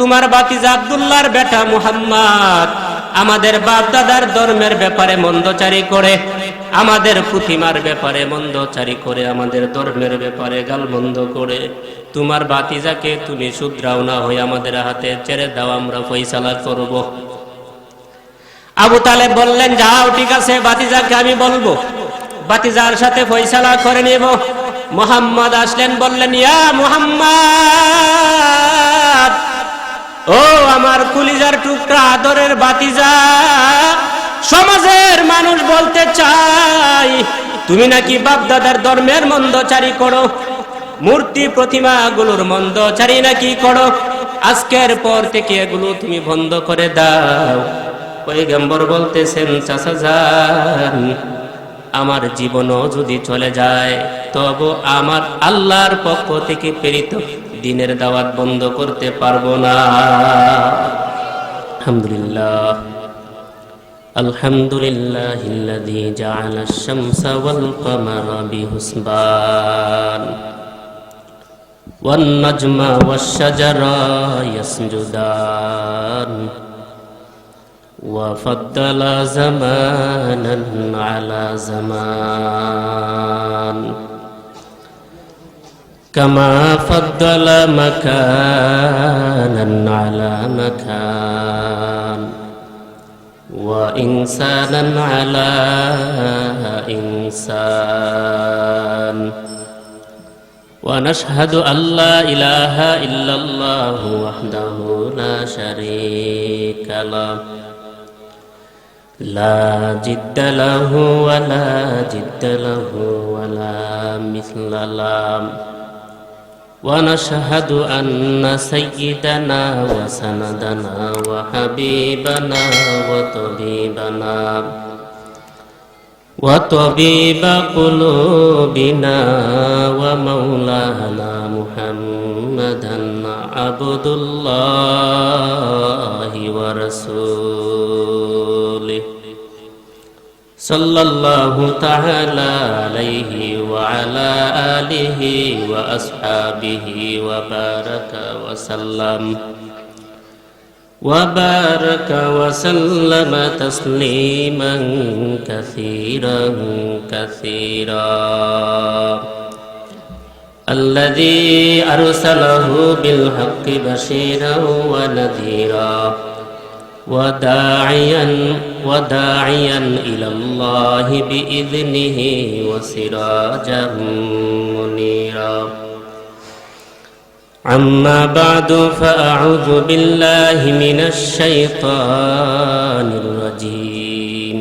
তোমার ভাতিজা আব্দুল্লাহর বেটা মুহাম্মদ আমাদের বাপ দাদার ধর্মের ব্যাপারে মন্দচারী করে, আমাদের প্রতিমার ব্যাপারে মন্দচারী করে, আমাদের ধর্মের ব্যাপারে গালমন্দ করে। তোমার ভাতিজাকে তুমি শুধরাও না হয়ে আমাদের হাতে ছেড়ে দাও, আমরা ফয়সালা করব। আবু তালেব বললেন, যাও ঠিক আছে, ভাতিজাকে আমি বলবো, ভাতিজার সাথে ফয়সালা করে নেব। মুহাম্মদ আসলেন, বললেন, ইয়া মুহাম্মদ, ও আমার কলিজার টুকরা আদরের ভাতিজা, সমাজের মানুষ বলতে চাই তুমি নাকি বাপ দাদার ধর্মের মন্দচারী করো, মূর্তি প্রতিমা গুলোর মন্দচারী নাকি করো। আজকের পর থেকে এগুলো তুমি বন্ধ করে দাও। পয়গম্বর বলতেছেন, চাচা যান, আমার জীবনও যদি চলে যায় তবু আমার আল্লাহর পক্ষ থেকে প্রেরিত দ্বীনের দাওয়াত বন্ধ করতে পারবো না। আলহামদুলিল্লাহ, আলহামদুলিল্লাহিল্লাযী জাআলাশ শামসা ওয়াল কমারা বিহুসবান ওয়ান নাজমা ওয়াশ শাজারা ইয়াসজুদান وفضل زمانا على زمان كما فضل مكانا على مكان وإنسانا على إنسان ونشهد أن لا إله إلا الله وحده لا شريك له لا جد له ولا جد له ولا مثل له ونشهد أن سيدنا وسندنا وحبيبنا وطبيب قلوبنا ومولانا محمدا عبد الله ورسوله صلى الله تعالى عليه وعلى آله وأصحابه وبارك وسلم تسليما كثيرا كثيرا الذي أرسله بالحق بشيرا ونذيرا وداعيا إلى الله بإذنه وسراجا منيرا. أما بعد فأعوذ بالله من الشيطان الرجيم.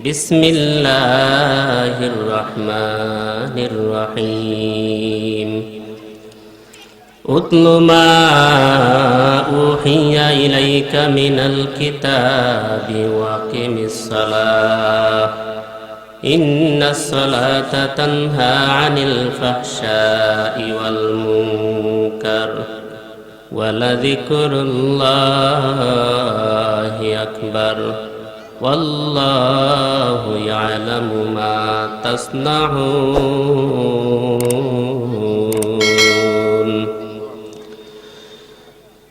بسم الله الرحمن الرحيم. أتل ما أوحي إليك من الكتاب وأقم الصلاة إن الصلاة تنهى عن الفحشاء والمنكر ولذكر الله أكبر والله يعلم ما تصنعون.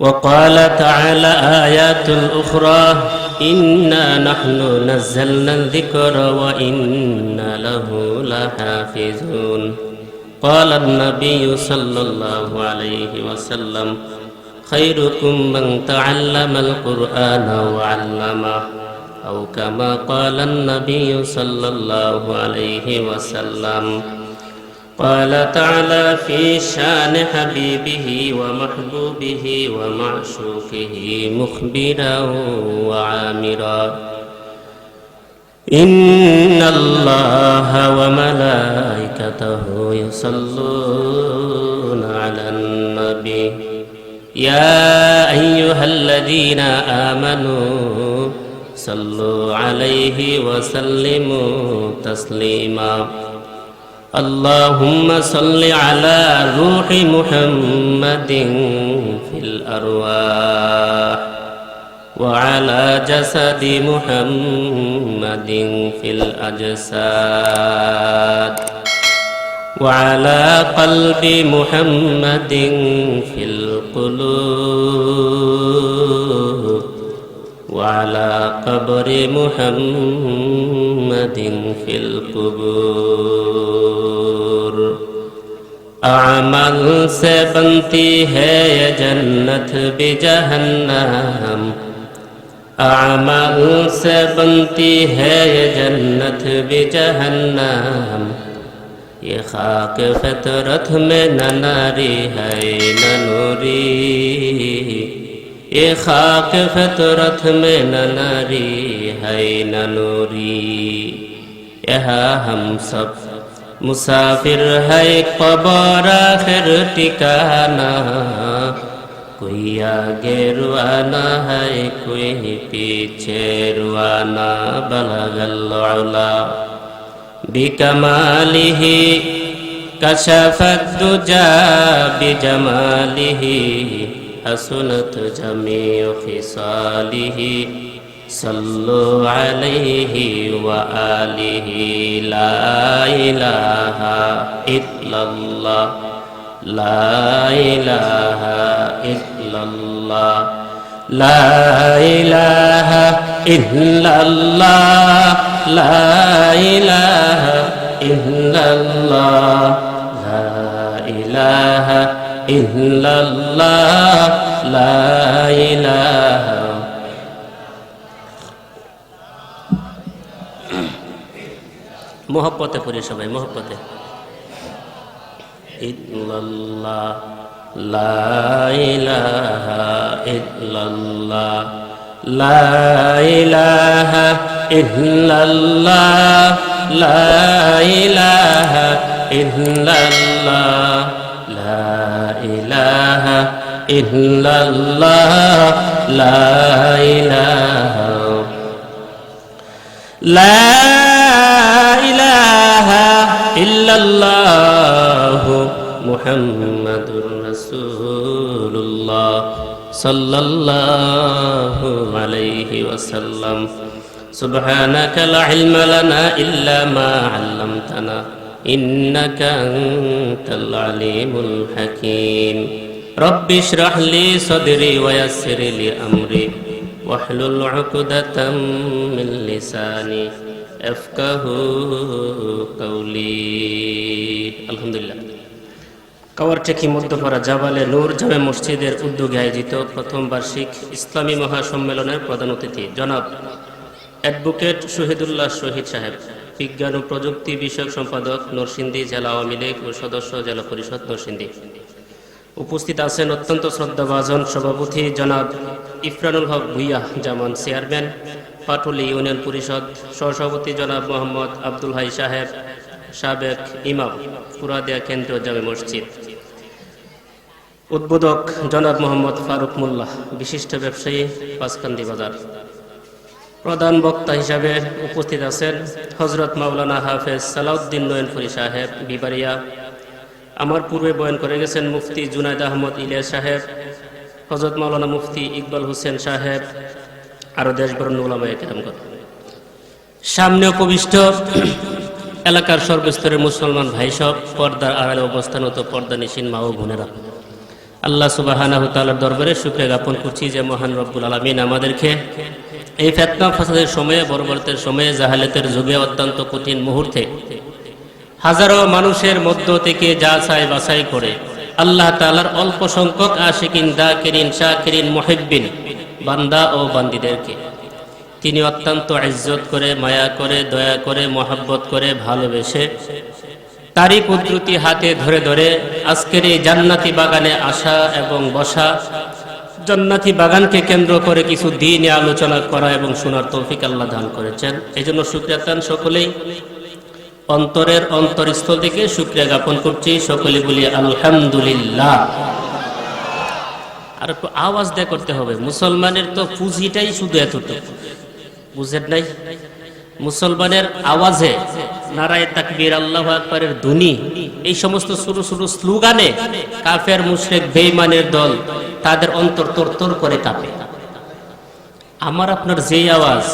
وقال تعالى آيات الأخرى إنا نحن نزلنا الذكر وإنا له لحافظون. قال النبي صلى الله عليه وسلم خيركم من تعلم القرآن وعلمه أو كما قال النبي صلى الله عليه وسلم. قال تعالى في شان حبيبه ومحبوبه ومعشوقه مخبرا وعامرا إن الله وملائكته يصلون على النبي يا أيها الذين آمنوا صلوا عليه وسلموا تسليما. اللهم صل على روح محمد في الأرواح وعلى جسد محمد في الأجساد وعلى قلب محمد في القلوب قبر محمد في القبور अमल से बनती है ये जन्नत भी जहन्नम अमल से बनती है ये जन्नत भी जहन्नम ये खाक फितरत में न नारी है न नूरी ये खाक फितरत में न नारी है न नूरी यहाँ हम सब मुसाफिर है कब्र आखिर ठिकाना कोई आगे रुआना है कोई पीछे रुआना बलगल उला बिकमालिही कशफत दुजा बिजमालिही हसनत जमीउ खिसालिही सल्लु अलैहि व आलिहि ला इलाहा इल्लल्लाह ला इलाहा इल्लल्लाह ला इलाहा इल्लल्लाह ला इलाहा इल्लल्लाह ला इलाहा इल्लल्लाह ला इलाहा मोहब्बते पढ़ी सबाई मोहब्बते इल्लल्लाह ला इलाहा इल्लल्लाह ला इलाहा इल्लल्लाह ला इलाहा इल्लल्लाह ला इलाहा इल्लल्लाह ला इलाहा ला इल्लल्लाह मुहम्मदुर रसूलुल्लाह सल्लल्लाहु अलैहि वसल्लम सुब्हानका ला इल्मा लना इल्ला मा अल्लमतना इन्नका अंतल अलीमुल हकीम रब्बि इश्रह ली सदरी व यस्सिर ली अमरी वाहलुल उक़दतम मिन लिसानी यफ़क़हू कौली। আলহামদুলিল্লাহ। কাওয়ারটেকি মধ্যপাড়া জাবালে নূর জামে মসজিদের উদ্যোগে আয়োজিত প্রথম বার্ষিক ইসলামী মহাসম্মেলনের প্রধান অতিথি জনাব অ্যাডভোকেট শহীদুল্লাহ শহীদ সাহেব, বিজ্ঞান ও প্রযুক্তি বিষয়ক সম্পাদক নরসিংদী জেলা আওয়ামী লীগ ও সদস্য জেলা পরিষদ নরসিংদী। উপস্থিত আছেন অত্যন্ত শ্রদ্ধাভাজন সভাপতি জনাব ইফরানুল হক ভুইয়া জামান, চেয়ারম্যান পাটুলি ইউনিয়ন পরিষদ, সহসভাপতি জনাব মোহাম্মদ আব্দুল হাই সাহেব, সাবেক ইমাম পুরাদিয়া কেন্দ্রীয় জামে মসজিদ, উদ্বোধক জনাব মোহাম্মদ ফারুক মোল্লা, বিশিষ্ট ব্যবসায়ী পাঁচকান্দি বাজার। প্রধান বক্তা হিসাবে উপস্থিত আছেন হজরত মাওলানা হাফেজ সালাউদ্দিন নয়নপুরি সাহেব বিবারিয়া। আমার পূর্বে বয়ান করে গেছেন মুফতি জুনায়দ আহমদ ইলিয়াস সাহেব, হজরত মাওলানা মুফতি ইকবাল হোসেন সাহেব, আরো দেশবরণ্য উলামায়ে কেরামগণ। সামনে উপবিষ্ট এলাকার সর্বস্তরের মুসলমান ভাই সব, পর্দার আড়ালে অবস্থানত পর্দানিশীন মা ও বোনেরা, আল্লাহ সুবহানাহু ওয়া তাআলার দরবারে শুকরিয়া জ্ঞাপন করছি যে মহান রব্বুল আলামিন আমাদেরকে এই ফিতনা ফাসাদের সময়ে, বর্বরতার সময়ে, জাহালাতের যুগে, অত্যন্ত কঠিন মুহূর্তে হাজারো মানুষের মধ্য থেকে যাচাই বাছাই করে আল্লাহ তাআলার অল্প সংখ্যক আশিকিন, যাকিরিন, শাকিরিন, মুহিব্বিন বান্দা ও বান্দীদেরকে তিনি অত্যন্ত ইজ্জত করে, মায়া করে, দয়া করে, মহব্বত করে, ভালোবেসে তারই কুদরতি হাতে ধরে ধরে আজকের এই জান্নাতি বাগানে আসা এবং বসা, জান্নাতি বাগানকে কেন্দ্র করে কিছু দিনে আলোচনা করা এবং শোনার তৌফিক আল্লাহ দান করেছেন। এই জন্য শুকরিয়া তান সকলেই অন্তরের অন্তরস্থল থেকে শুকরিয়া জ্ঞাপন করছি। সকলে বলি আলহামদুলিল্লাহ। আর একটু আওয়াজ দিয়ে করতে হবে, মুসলমানের তো পুঁজিটাই শুধু এতটুকু, বুঝেন নাই? মুসলমানের আওয়াজে নারায়ে তাকবীর, আল্লাহু আকবারের ধ্বনি, এই সমস্ত ছোট ছোট স্লোগানে কাফের মুশরিক বেঈমানের দল তাদের অন্তর তরতর করে কাঁপে। আমার আপনার যেই আওয়াজ,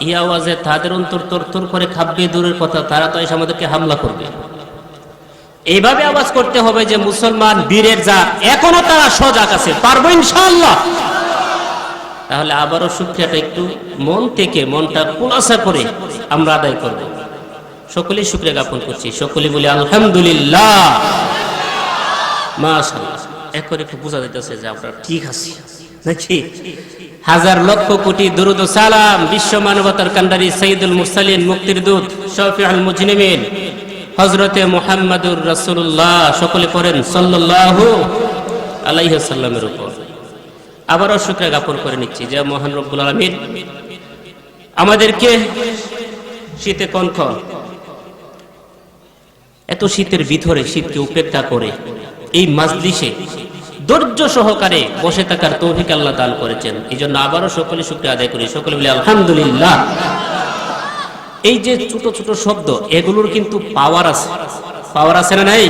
এই আওয়াজে তাদের অন্তর তরতর করে কাঁপবে দূরের কথা, তারা তো এসে আমাদেরকে হামলা করবে। এইভাবে আওয়াজ করতে হবে যে মুসলমান বীরের জাত, এখনো তারা সজাগ আছে, পারবো ইনশাআল্লাহ। তাহলে আবারও শুকরিয়াটা একটু মন থেকে, মনটা খোলাসা করে আমরা আদায় করব। সকলেই শুকরিয়া জ্ঞাপন করছি, সকলেই বলি আলহামদুলিল্লাহ, মাশাআল্লাহ। এখন একটু বোঝা যাইতেছে যে আমরা ঠিক আছি নাকি? হাজার লক্ষ কোটি দুরুদ ও সালাম বিশ্ব মানবতার কান্ডারি সাইয়্যিদুল মুরসালিন, মুক্তির দূত, শফিউল মুজনিমিন হযরতে মুহাম্মদুর রাসূলুল্লাহ, সকলে পড়েন সাল্লাল্লাহু আলাইহি ওয়াসাল্লামের উপর। আবারও শুকরিয়া জ্ঞাপন করে নিচ্ছি যে মহান রব্বুল আলামিন আমাদেরকে শীতে কণ্ঠ, এত শীতের ভিতরে শীতকে উপেক্ষা করে এই মাজলিসে ধৈর্য সহকারে বসে থাকার তৌফিক আল্লাহ দান করেছেন। এই জন্য আবারও সকলে শুকরিয়া আদায় করি, সকলে বলি আলহামদুলিল্লাহ। এই যে ছোট ছোট শব্দ, এগুলোর কিন্তু পাওয়ার আছে, পাওয়ার আছে না নাই?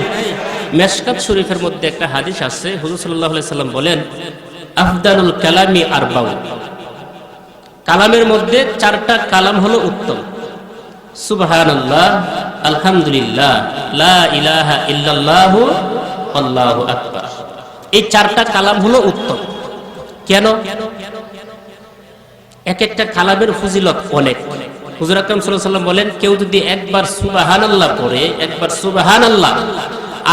মেশকাত শরীফের মধ্যে একটা হাদিস আছে, হুজুর সাল্লাল্লাহু আলাইহি সাল্লাম বলেন আফদালুল কালামি আরবাউ, কালামের মধ্যে চারটা কালাম হলো উত্তম। সুবহানাল্লাহ, আলহামদুলিল্লাহ, লা ইলাহা ইল্লাল্লাহু, আল্লাহু আকবার। এই চারটা কালাম হলো উত্তম। কেন? এক একটা কালামের ফজিলত অনেক। হুজুর আকরাম সাল্লাল্লাহু আলাইহি ওয়াসাল্লাম বলেন কেউ যদি একবার সুবহানাল্লাহ পড়ে, একবার সুবহানাল্লাহ,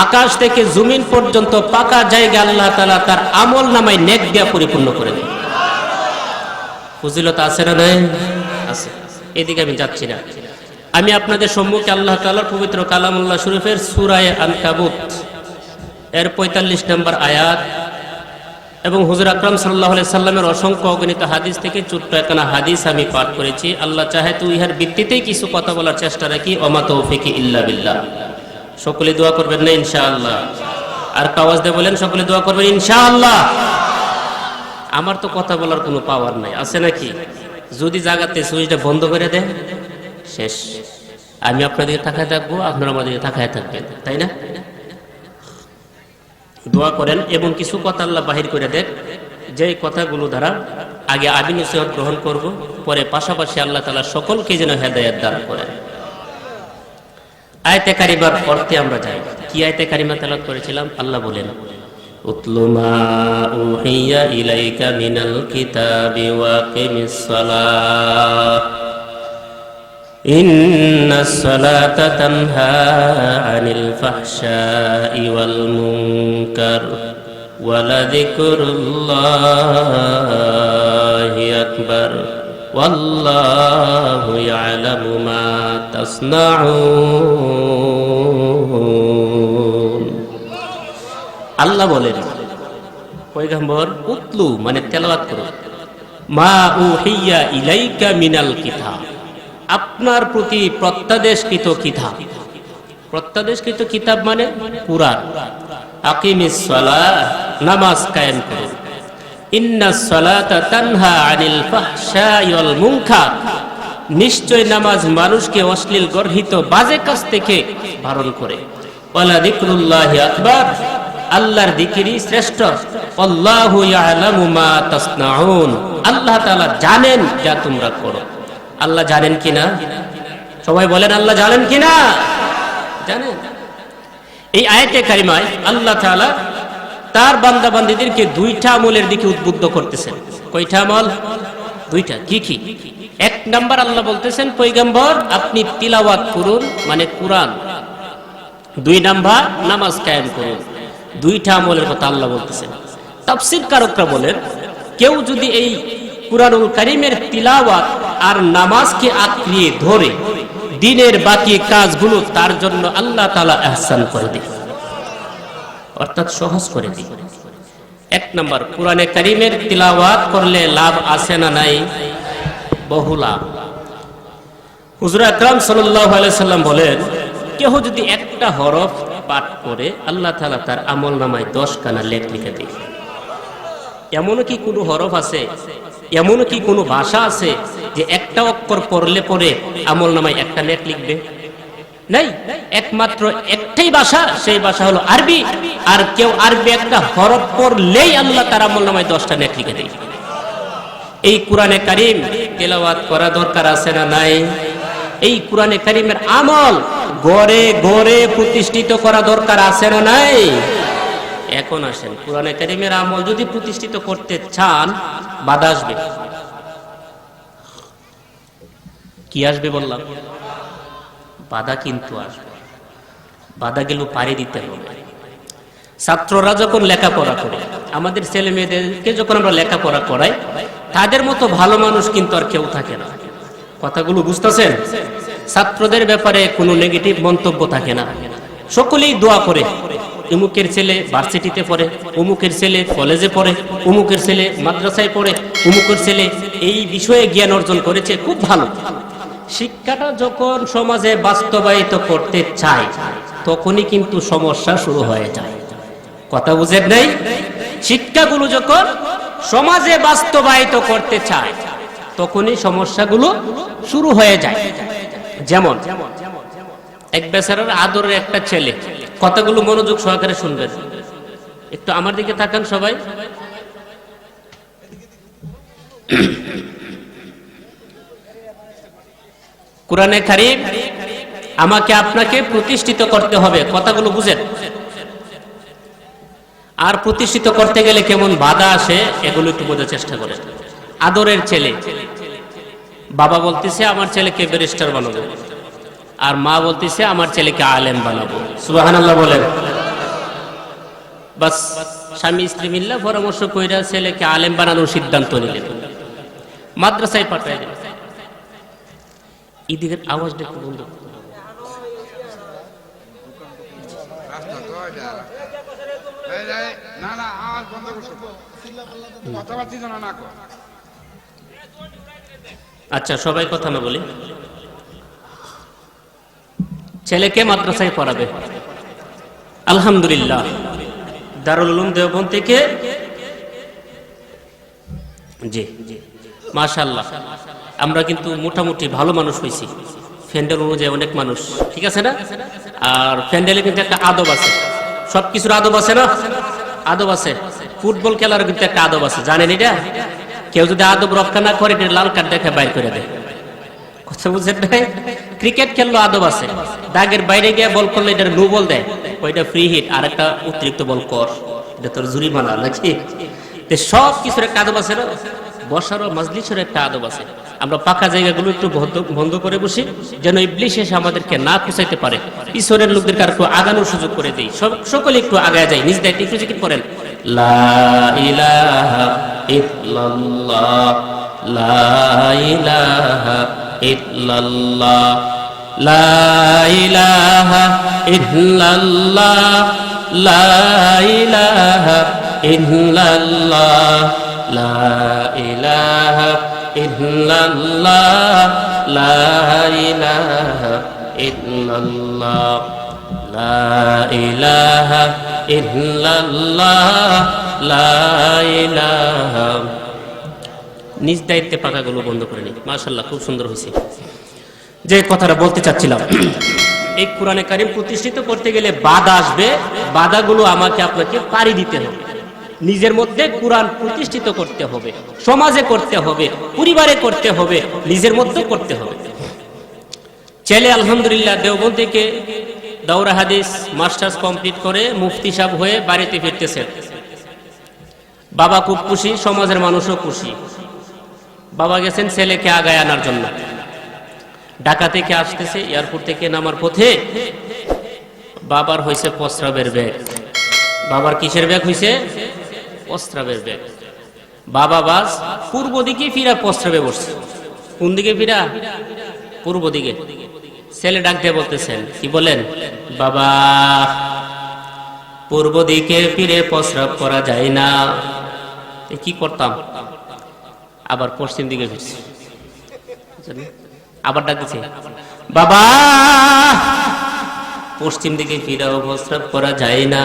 আকাশ থেকে জমিন পর্যন্ত পাকা জায়গা আল্লাহ তাআলা তার আমল নামায় নেক দিয়া পরিপূর্ণ করে দেন। ফজিলত আছে না নাই? আছে। এদিকে আমি যাচ্ছি না, আমি আপনাদের সম্মুখে আল্লাহ তাআলার পবিত্র কালামুল্লাহ শরীফের সূরা আনকাবুত এর 45 নম্বর আয়াত এবং হুজুর আকরাম সাল্লাল্লাহু আলাইহি সাল্লামের অসংখ্য অগণিত হাদিস থেকে ছোট্ট একখানা হাদিস আমি পাঠ করেছি। আল্লাহ চাহে তো ইহার ভিত্তিতেই কিছু কথা বলার চেষ্টা রাখি। ওমা তৌফিকি ইল্লা বিল্লাহ। সকলে দোয়া করবেন না ইনশাআল্লাহ? আর আওয়াজ দিয়ে বলেন সকলে দোয়া করবেন ইনশাআল্লাহ। আমার তো কথা বলার কোনো পাওয়ার নাই, আছে নাকি? যদি জায়গাতে সুইচটা বন্ধ করে দেন, শেষ। আমি আপনাদের তাকায় থাকবো, আপনারা আমাদের তাকায় থাকবেন, তাই না? দোয়া করেন এবং কিছু কথা আল্লাহ বাহির করে দেন, যে কথাগুলো দ্বারা আগে আমি নসিহত গ্রহণ করব, পরে পাশাপাশি আল্লাহ তাআলা সকলকে যেন হেদায়েত দান করেন। আয়াতে কারিমার অর্থে আমরা যাই। কি আয়াতে কারিমা তেলাওয়াত করেছিলাম? আল্লাহ বলেন উতলু মা উহিয়া ইলাইকা মিনাল কিতাবি ওয়া আকিমিস সালাহ ইন্নাস সালাতা তানহা আনিল ফাহশাই ওয়াল মুনকার ওয়া লাযিকরুল্লাহি আকবার ওয়াল্লাহু ইয়ালামু মা তাসনাউন। আল্লাহ বলেন পয়গম্বর উতলু মানে তেলাওয়াত করো, মা উহিয়া ইলাইকা মিনাল কিতাব, আপনার প্রতি প্রত্যাদেশকৃত কিতাব। প্রত্যাদেশকৃত কিতাব মানে কুরআন। আকিমিস সালাহ, নামাজ কায়েম করো। ইন্নাস সালাতা তানহা আনিল ফাহশাই ওয়াল মুনকার, নিশ্চয় নামাজ মানুষকে অশ্লীল গর্হিত বাজে কাজ থেকে বারণ করে। ওয়ালা যিকরুল্লাহি আকবার, আল্লাহর যিকিরই শ্রেষ্ঠ। আল্লাহু ইয়ালামু মা তাসনাউন, আল্লাহ তাআলা জানেন যা তোমরা করো। আল্লাহ জানেন কিনা? সবাই বলেন আল্লাহ জানেন কিনা? জানেন। এই আয়াতে কারিমায় আল্লাহ তাআলা তার বান্দা বান্দীদেরকে দুইটা আমলের দিকে উদ্বুদ্ধ করতেছেন। কয়টা আমল? দুইটা। কি কি? এক নাম্বার আল্লাহ বলতেছেন পয়গম্বর আপনি তিলাওয়াত করুন মানে কুরআন। দুই নাম্বার নামাজ কায়েম করুন। দুইটা আমলের কথা আল্লাহ বলতেছেন। তাফসীর কারকরা বলেন কেউ যদি এই কুরআনুল কারীমের তিলাওয়াত আর নামাজকে আঁকড়িয়ে ধরে দিনের বাকি কাজগুলো তার জন্য আল্লাহ তাআলা ইহসান করে দেন, অর্থাৎ সহজ করে দেন। এক নাম্বার, কুরআনে কারীমের তিলাওয়াত করলে লাভ আছে না নাই? বহু লাভ। হুজুর আকরাম সাল্লাল্লাহু আলাইহি সাল্লাম বলেন কেউ যদি একটা হরফ পাঠ করে আল্লাহ তাআলা তার আমলনামায় 10 খানা লেখ লিখে দেন। এমন কি কোনো হরফ আছে, এমন কি কোনো ভাষা আছে যে একটা অক্ষর পড়লে পরে আমলনামায় একটা লেখ লিখবে? নাই। একমাত্র একটাই ভাষা, সেই ভাষা হলো আরবি। আর কেউ আরবি একটা হরফ পড়লেই আল্লাহ তার আমলনামায় 10টা লেখ লিখে দেয়। এই কুরআনে কারীম তেলাওয়াত করা দরকার আছে না নাই? এই কুরআনে কারীমের আমল ঘরে ঘরে প্রতিষ্ঠিত করা দরকার আছে না নাই? এখন আসেন, কোরআনে কারীমের আমল যদি প্রতিষ্ঠিত করতে চান বাধা আসবে। কি আসবে বললাম? বাধা কিন্তু আসবে। বাধা গেল পাড়ি দিতে হবে। ছাত্ররা যখন লেখাপড়া করে, আমাদের ছেলে মেয়েদেরকে যখন আমরা লেখাপড়া করাই, তাদের মতো ভালো মানুষ কিন্তু আর কেউ থাকে না। কথাগুলো বুঝতেছেন? ছাত্রদের ব্যাপারে কোনো নেগেটিভ মন্তব্য থাকে না। সকলেই দোয়া করে, অমুকের ছেলে ভার্সিটিতে পড়ে, অমুকের ছেলে কলেজে পড়ে, অমুকের ছেলে মাদ্রাসায় পড়ে, অমুকের ছেলে এই বিষয়ে জ্ঞান অর্জন করেছে, খুব ভালো। শিক্ষাটা যখন সমাজে বাস্তবায়িত করতে চায় তখনই কিন্তু সমস্যা শুরু হয়ে যায়। কথা বুঝেন নাই? শিক্ষাগুলো যখন সমাজে বাস্তবায়িত করতে চায় তখনই সমস্যাগুলো শুরু হয়ে যায়। যেমন এক বেচারার আদরের একটা ছেলে, কথাগুলো মনোযোগ সহকারে শুনবেন, একটু আমার দিকে তাকান সবাই। কোরআনে কারীম আমাকে আপনাকে প্রতিষ্ঠিত করতে হবে, কথাগুলো বুঝেন। আর প্রতিষ্ঠিত করতে গেলে কেমন বাধা আসে এগুলো একটু বোঝার চেষ্টা করেন। আদরের ছেলে, বাবা বলতেছে আমার ছেলেকে ব্যারিস্টার বানাবো, আর মা বলতেছে আমার ছেলেকে আলেম বানাবো। সুবহানাল্লাহ বলেন। বাস স্বামী স্ত্রী মিল্লা পরামর্শ কইরা ছেলেকে আলেম বানানোর সিদ্ধান্ত নিলেন, মাদ্রাসায় পাঠায় দিলেন। এদিকের আওয়াজটা একটু বন্ধ। আচ্ছা সবাই কথা না বলি। ছেলেকে মাদ্রাসায় পড়াবে, আলহামদুলিল্লাহ দারুল উলুম দেওবন্দ থেকে, জি মাশাআল্লাহ আমরা কিন্তু মোটামুটি ভালো মানুষ হয়েছি, প্যান্ডেল অনুযায়ী অনেক মানুষ, ঠিক আছে না? আর প্যান্ডেলে কিন্তু একটা আদব আছে, সবকিছুর আদব আছে না? আদব আছে। ফুটবল খেলার কিন্তু একটা আদব আছে, জানেন এটা? কেউ যদি আদব রক্ষা না করে এটা লাল কার্ড দেখে বাইর করে দেয়। কথা বুঝছেন না? ক্রিকেট খেললো আদব আছে, দাগের বাইরে গিয়ে বল করলে এটা নো বল দেয়, ওইটা ফ্রি হিট, আর একটা অতিরিক্ত বল কর, এটা তোর জরিমানা নাকি? সব কিছুর একটা আদব আছে না? বসারও মাজলিসের একটা আদব আছে। আমরা পাকা জায়গাগুলো একটু বন্ধ করে বসি, যেন ইবলিস এসে আমাদেরকে না কুচাইতে পারে। পিছনের লোকদেরকে আর একটু আগানোর সুযোগ করে দেই, সকলে একটু আগায় যায়, নিজ দায়িত্বে একটু জিকির করেন, লা ইলাহা ইল্লাল্লাহ, লা ইলাহা ইল্লাল্লাহ, লা ইলাহা ইল্লাল্লাহ, লা ইলাহা ইল্লাল্লাহ, লা ইলাহা ইল্লাল্লাহ, লা ইলাহা ইল্লাল্লাহ, লা ইলাহা ইল্লাল্লাহ, লা ইলাহা। নিজ দায়িত্বে পাকাগুলো বন্ধ করে নি। মাশাআল্লাহ খুব সুন্দর হয়েছে। যে কথাটা বলতে চাচ্ছিলাম, এই কোরআনে কারীম প্রতিষ্ঠিত করতে গেলে বাধা আসবে, বাধাগুলো আমাকে আপনাকে পাড়ি দিতে হবে। নিজের মধ্যে কোরআন প্রতিষ্ঠিত করতে হবে, সমাজে করতে হবে, পরিবারে করতে হবে, নিজের মধ্যে করতে হবে। ছেলে আলহামদুলিল্লাহ দেওবন্দ থেকে দাওরা হাদিস মাস্টার্স কমপ্লিট করে মুফতি সাহেব হয়ে বাড়িতে ফিরতেছেন। বাবা খুব খুশি, সমাজের মানুষও খুশি। বাবা গেছেন ছেলেকে আগায় আনার জন্য। ঢাকা থেকে আসতেছে, এয়ারপোর্ট থেকে নামার পথে বাবার হয়েছে প্রস্রাবের ব্যাগ। বাবার কিসের ব্যাগ হয়েছে? প্রস্রাবের ব্যাগ। বাবা বাস পূর্ব দিকে ফিরা প্রস্রাবে বসছে। কোন দিকে ফিরা? পূর্ব দিকে। ছেলে ডাক দিয়ে বলতেছেন, কি বলেন? বাবা পূর্ব দিকে ফিরে প্রস্রাব করা যায় না। কি করতাম? আবার পশ্চিম দিকে ফিরছে। আবার ডাক দিচ্ছে, বাবা পশ্চিম দিকে ফিরাও প্রস্রাব করা যায় না।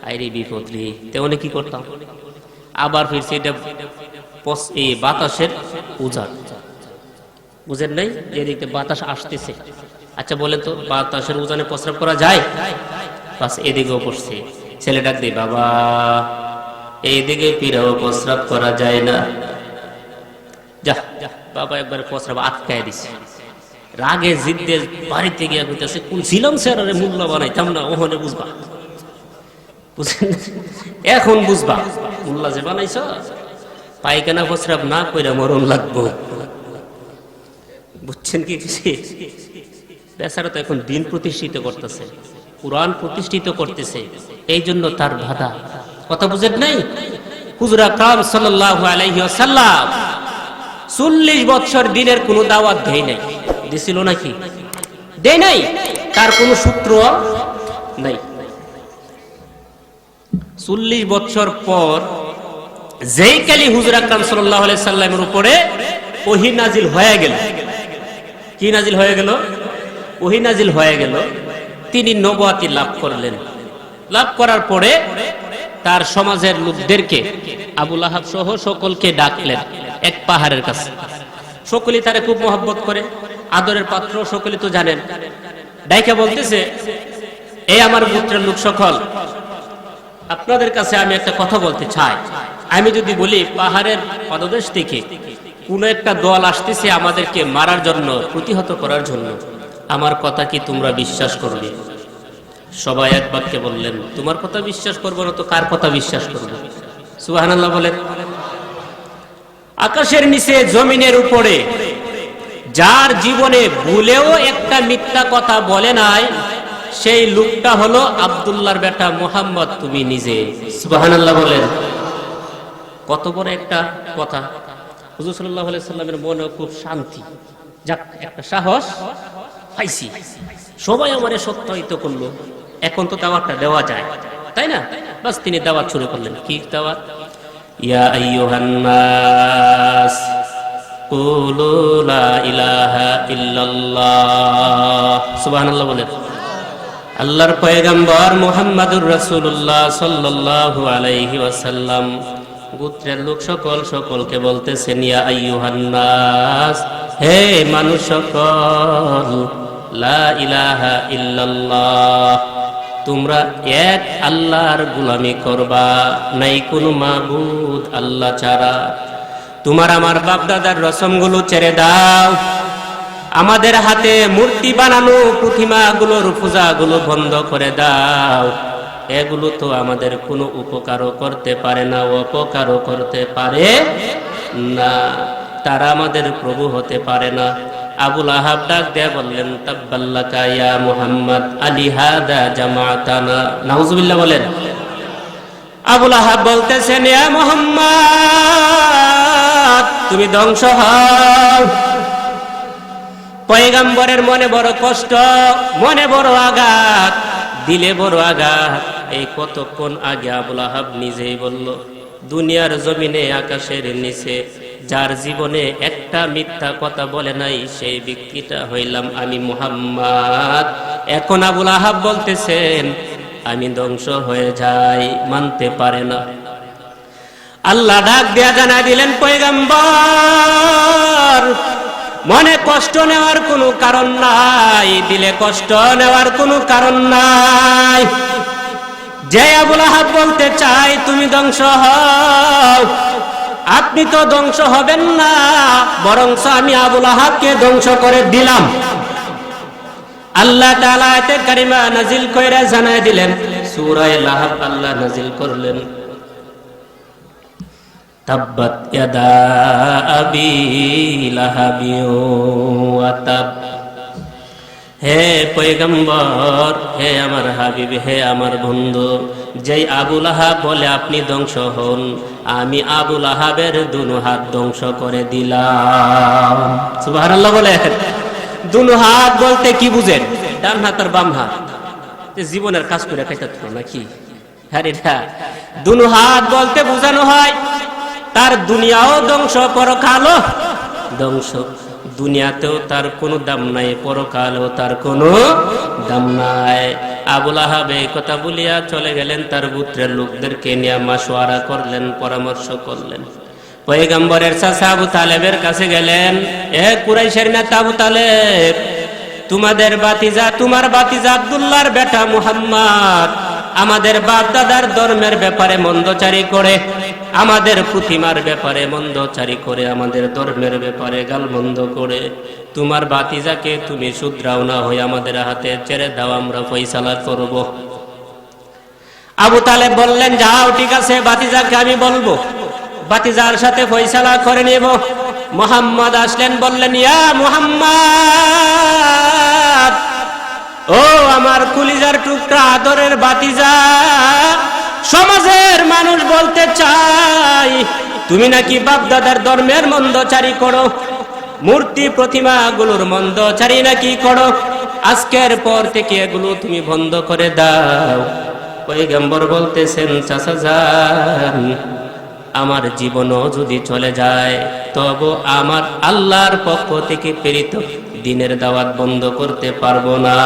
আইরে বিপদ রে, তেমনি কি করতাম? আবার ফিরছে। এটা বাতাসের উজান, বুঝেন নাই? এদিকে বাতাস আসতেছে। আচ্ছা বলেন তো, বাতাসের উজানে প্রস্রাব করা যায়? বাস এদিকেও পড়ছে। ছেলে ডাক দিয়ে, বাবা এইদিকে ফিরাও প্রস্রাব করা যায় না। যা বাবা একবার প্রস্রাব আটকায় দিছে। রাগে জিদ্দে বাড়িতে গিয়া কইতাছে, কোন ছিলাম স্যার, মূল্য বানাইতাম না, ওখানে বুঝবা। বুঝছেন? এখন বুঝবা মোল্লা যে বানাইছ পায়খানা প্রস্রাব না কইরা মরণ লাগবো। বুঝছেন কি? বেচারা তো এখন দিন প্রতিষ্ঠিত করতেছে, কুরআন প্রতিষ্ঠিত করতেছে, এই জন্য তার বাধা। কথা বুঝেন নাই? হুজুর আকরাম সাল্লাল্লাহু আলাইহি ওয়াসাল্লাম 40 বছর দিনের কোনো দাওয়াত দেয় নাই। দিছিল নাকি? দেয় নাই। তার কোনো সূত্র নাই। 40 বছর পর যেই কালি হুজুর আকরাম সাল্লাল্লাহু আলাইহি সাল্লামের উপরে ওহী নাজিল হয়ে গেল। কি নাজিল হয়ে গেল? ওহী নাজিল হয়ে গেল। তিনি নবুয়তি লাভ করলেন। লাভ করার পরে তার সমাজের লোকদেরকে, আবু লাহাব সহ সকলকে ডাকলেন এক পাহাড়ের কাছে। সকলেই তারে খুব মহব্বত করে, আদরের পাত্র, সকলেই তো জানেন। ডাইকা বলতেছে, এই আমার গোত্রের লোক সকল, আপনাদের কাছে আমি একটা কথা বলতে চাই। আমি যদি বলি পাহাড়ের পদদেশ থেকে কোন একটা দল আসতেছে আমাদেরকে মারার জন্য, প্রতিহত করার জন্য, আমার কথা কি তোমরা বিশ্বাস করবে? সবাই এক বাক্যে বললেন, তোমার কথা বিশ্বাস করবো না তো কার কথা বিশ্বাস করবো? সুবহানাল্লাহ বলেন। আকাশের নিচে জমিনের উপরে যার জীবনে ভুলেও একটা মিথ্যা কথা বলে নাই, সেই লোকটা হলো আব্দুল্লাহর বেটা মুহাম্মদ, তুমি নিজে। সুবহানাল্লাহ বলেন। কত বড় একটা কথা! হুজুর সাল্লাল্লাহু আলাইহি সাল্লামের মনে খুব শান্তি, যাক একটা সাহস পাইছি, সবাই আমারে সত্যায়িত করলো, এখন তো দাওয়াতটা দেওয়া যায়, তাই না? বাস তিনি দাওয়াত শুরু করলেন। কি দাওয়াত? ইয়া আইয়ুহান নাস কুলু লা ইলাহা ইল্লাল্লাহ। সুবহানাল্লাহ বলেন। আল্লাহর পয়গম্বর মুহাম্মদুর রাসূলুল্লাহ সাল্লাল্লাহু আলাইহি ওয়াসাল্লাম গোত্রের লোক সকলকে বলতেছেন, ইয়া আইয়ুহান নাস, হে মানুষ সকল, লা ইলাহা ইল্লাল্লাহ, তোমরা এক আল্লাহর গোলামি করবা, নাই কোনো মাবুদ আল্লাহ ছাড়া। তোমার আমার বাপ দাদার রসমগুলো ছেড়ে দাও, আমাদের হাতে মূর্তি বানানো প্রতিমাগুলোর পূজাগুলো বন্ধ করে দাও। এগুলো তো আমাদের কোনো উপকারও করতে পারে না, অপকারও করতে পারে না, তারা আমাদের প্রভু হতে পারে না। আবু লাহাব ডাক দিয়ে বললেন, তাব্বাল্লাকা ইয়া মুহাম্মদ আলিহাদা জামাতানা। নাউজুবিল্লাহ বলেন। আবু লাহাব বলতেছেন, ইয়া মুহাম্মদ, তুমি ধ্বংস হও। পয়গম্বরের মনে বড় কষ্ট, মনে বড় আঘাত, দিলে বড় আঘাত। এই কতক্ষণ আগে আবু লাহাব নিজেই বলল, দুনিয়ার জমিনে আকাশের নিচে যার জীবনে একটা মিথ্যা কথা বলে নাই, সেই ব্যক্তিটা হইলাম আমি মুহাম্মদ। এখন আবু লাহাব বলতেছেন, আমি ধ্বংস হয়ে যাই, মানতে পারে না। আল্লাহ ডাক দেয়া জানাই দিলেন, পয়গম্বর, মনে কষ্ট নেওয়ার কোনো কারণ নাই, দিলে কষ্ট নেওয়ার কোনো কারণ নাই। যে আবু লাহাব বলতে চাই তুমি ধ্বংস হও, আপনি তো ধ্বংস হবেন না, বরঞ্চ আমি আবু লাহাবকে ধ্বংস করে দিলাম। আল্লাহ তাআলা আয়াতে কারিমা নাজিল কইরা জানায় দিলেন, সূরা লাহাব আল্লাহ নাজিল করলেন, তাব্বাত ইয়াদা আবি লাহাবি ওয়া তাব। হে পয়গম্বর, হে আমার হাবিব, হে আমার বন্ধু, যেই আবু লাহাব বলে আপনি ধ্বংস হন, আমি আবু লাহাবের দুনো হাত ধ্বংস করে দিলাম। সুবহানাল্লাহ বলে। দুনো হাত বলতে কি বুঝেন? ডান হাত আর বাম হাত। জীবনের কাজ করে খাইতে নাকি? আরে না, দুনো হাত বলতে বোঝানো হয় তার দুনিয়াও ধ্বংস, পরকালও ধ্বংস। দুনিয়াতেও তার কোনো দাম নাই, পরকালেও তার কোনো দাম নাই। আবু লাহাব এই কথা বলিয়া চলে গেলেন, তার গোত্রের লোকদেরকে নিয়ে মাশওয়ারা করলেন, পরামর্শ করলেন। পয়গম্বরের চাচা আবু তালেবের কাছে গেলেন, এ কুরাইশের নেতা আবু তালেব, তোমার বাতিজা আব্দুল্লাহর বেটা মুহাম্মদ আমাদের বাপ দাদার ধর্মের ব্যাপারে মন্দচারী করে, আমাদের প্রতিমার ব্যাপারে মন্দচারী করে, আমাদের ধর্মের ব্যাপারে গালমন্দ করে। তোমার বাতিজাকে তুমি শুধরাও না, হয়ে আমাদের হাতে ছেড়ে দাও, আমরা ফয়সালা করব। আবু তালেব বললেন, যাও ঠিক আছে, ভাতিজাকে আমি বলবো, ভাতিজার সাথে ফয়সালা করে নেব। মুহাম্মদ আসলেন, বললেন, ইয়া মুহাম্মদ, ও আমার কলিজার টুকরা আদরের ভাতিজা, সমাজের মানুষ বলতে চাই তুমি নাকি বাপদাদার ধর্মের মন্দচারী করো, মূর্তি প্রতিমাগুলোর মন্দচারী নাকি করো, আজকের পর থেকে এগুলো তুমি বন্ধ করে দাও। পয়গম্বর বলতেছেন, চাচা যান, আমার জীবনও যদি চলে যায় তবু আমার আল্লাহর পক্ষ থেকে প্রেরিত দ্বীনের দাওয়াত বন্ধ করতে পারবো না।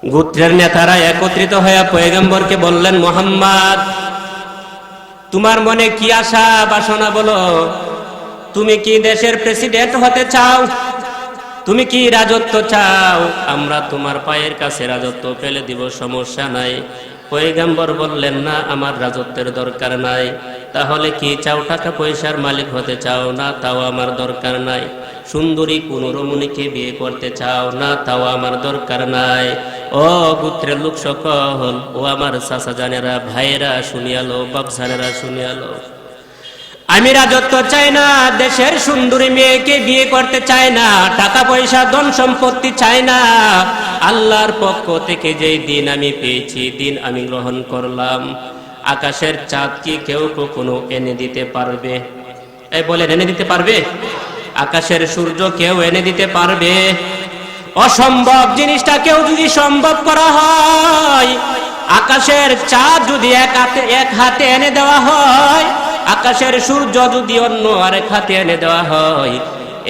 গোত্রের নেতারা একত্রিত হয়ে পয়গম্বরকে বললেন, মুহাম্মদ, তোমার মনে কি আশা বাসনা বলো? তুমি কি দেশের প্রেসিডেন্ট হতে চাও? তুমি কি রাজত্ব চাও? আমরা তোমার পায়ের কাছে রাজত্ব ফেলে দিব, সমস্যা নাই। পয়গম্বর বললেন, না, আমার রাজত্বের দরকার নাই। তাহলে কি চাও? টাকা পয়সার মালিক হতে চাও? না, তাও আমার দরকার নাই। সুন্দরী কোন রমণীকে বিয়ে করতে চাও? না, তাও আমার দরকার নাই। ও গোত্রের লোক সকল, ও আমার চাচা জানেরা, ভাইয়েরা শুনিয়ালো, বাপজানেরা শুনিয়ালো, আমি রাজত্ব চাই না, দেশের সুন্দরী মেয়েকে বিয়ে করতে চাই না, টাকা পয়সা ধন সম্পত্তি চাই না। আল্লাহর পক্ষ থেকে যেই দিন আমি পেয়েছি, দিন আমি গ্রহণ করলাম। আকাশের চাঁদ কি কেউ কখনো এনে দিতে পারবে? এই বলেন, এনে দিতে পারবে? আকাশের সূর্য কেউ এনে দিতে পারবে? অসম্ভব জিনিসটা কেউ যদি সম্ভব করা হয়, আকাশের চাঁদ যদি এক হাতে এনে দেওয়া হয়, আকাশের সূর্য যদি অন্য আরেক হাতে এনে দেওয়া হয়,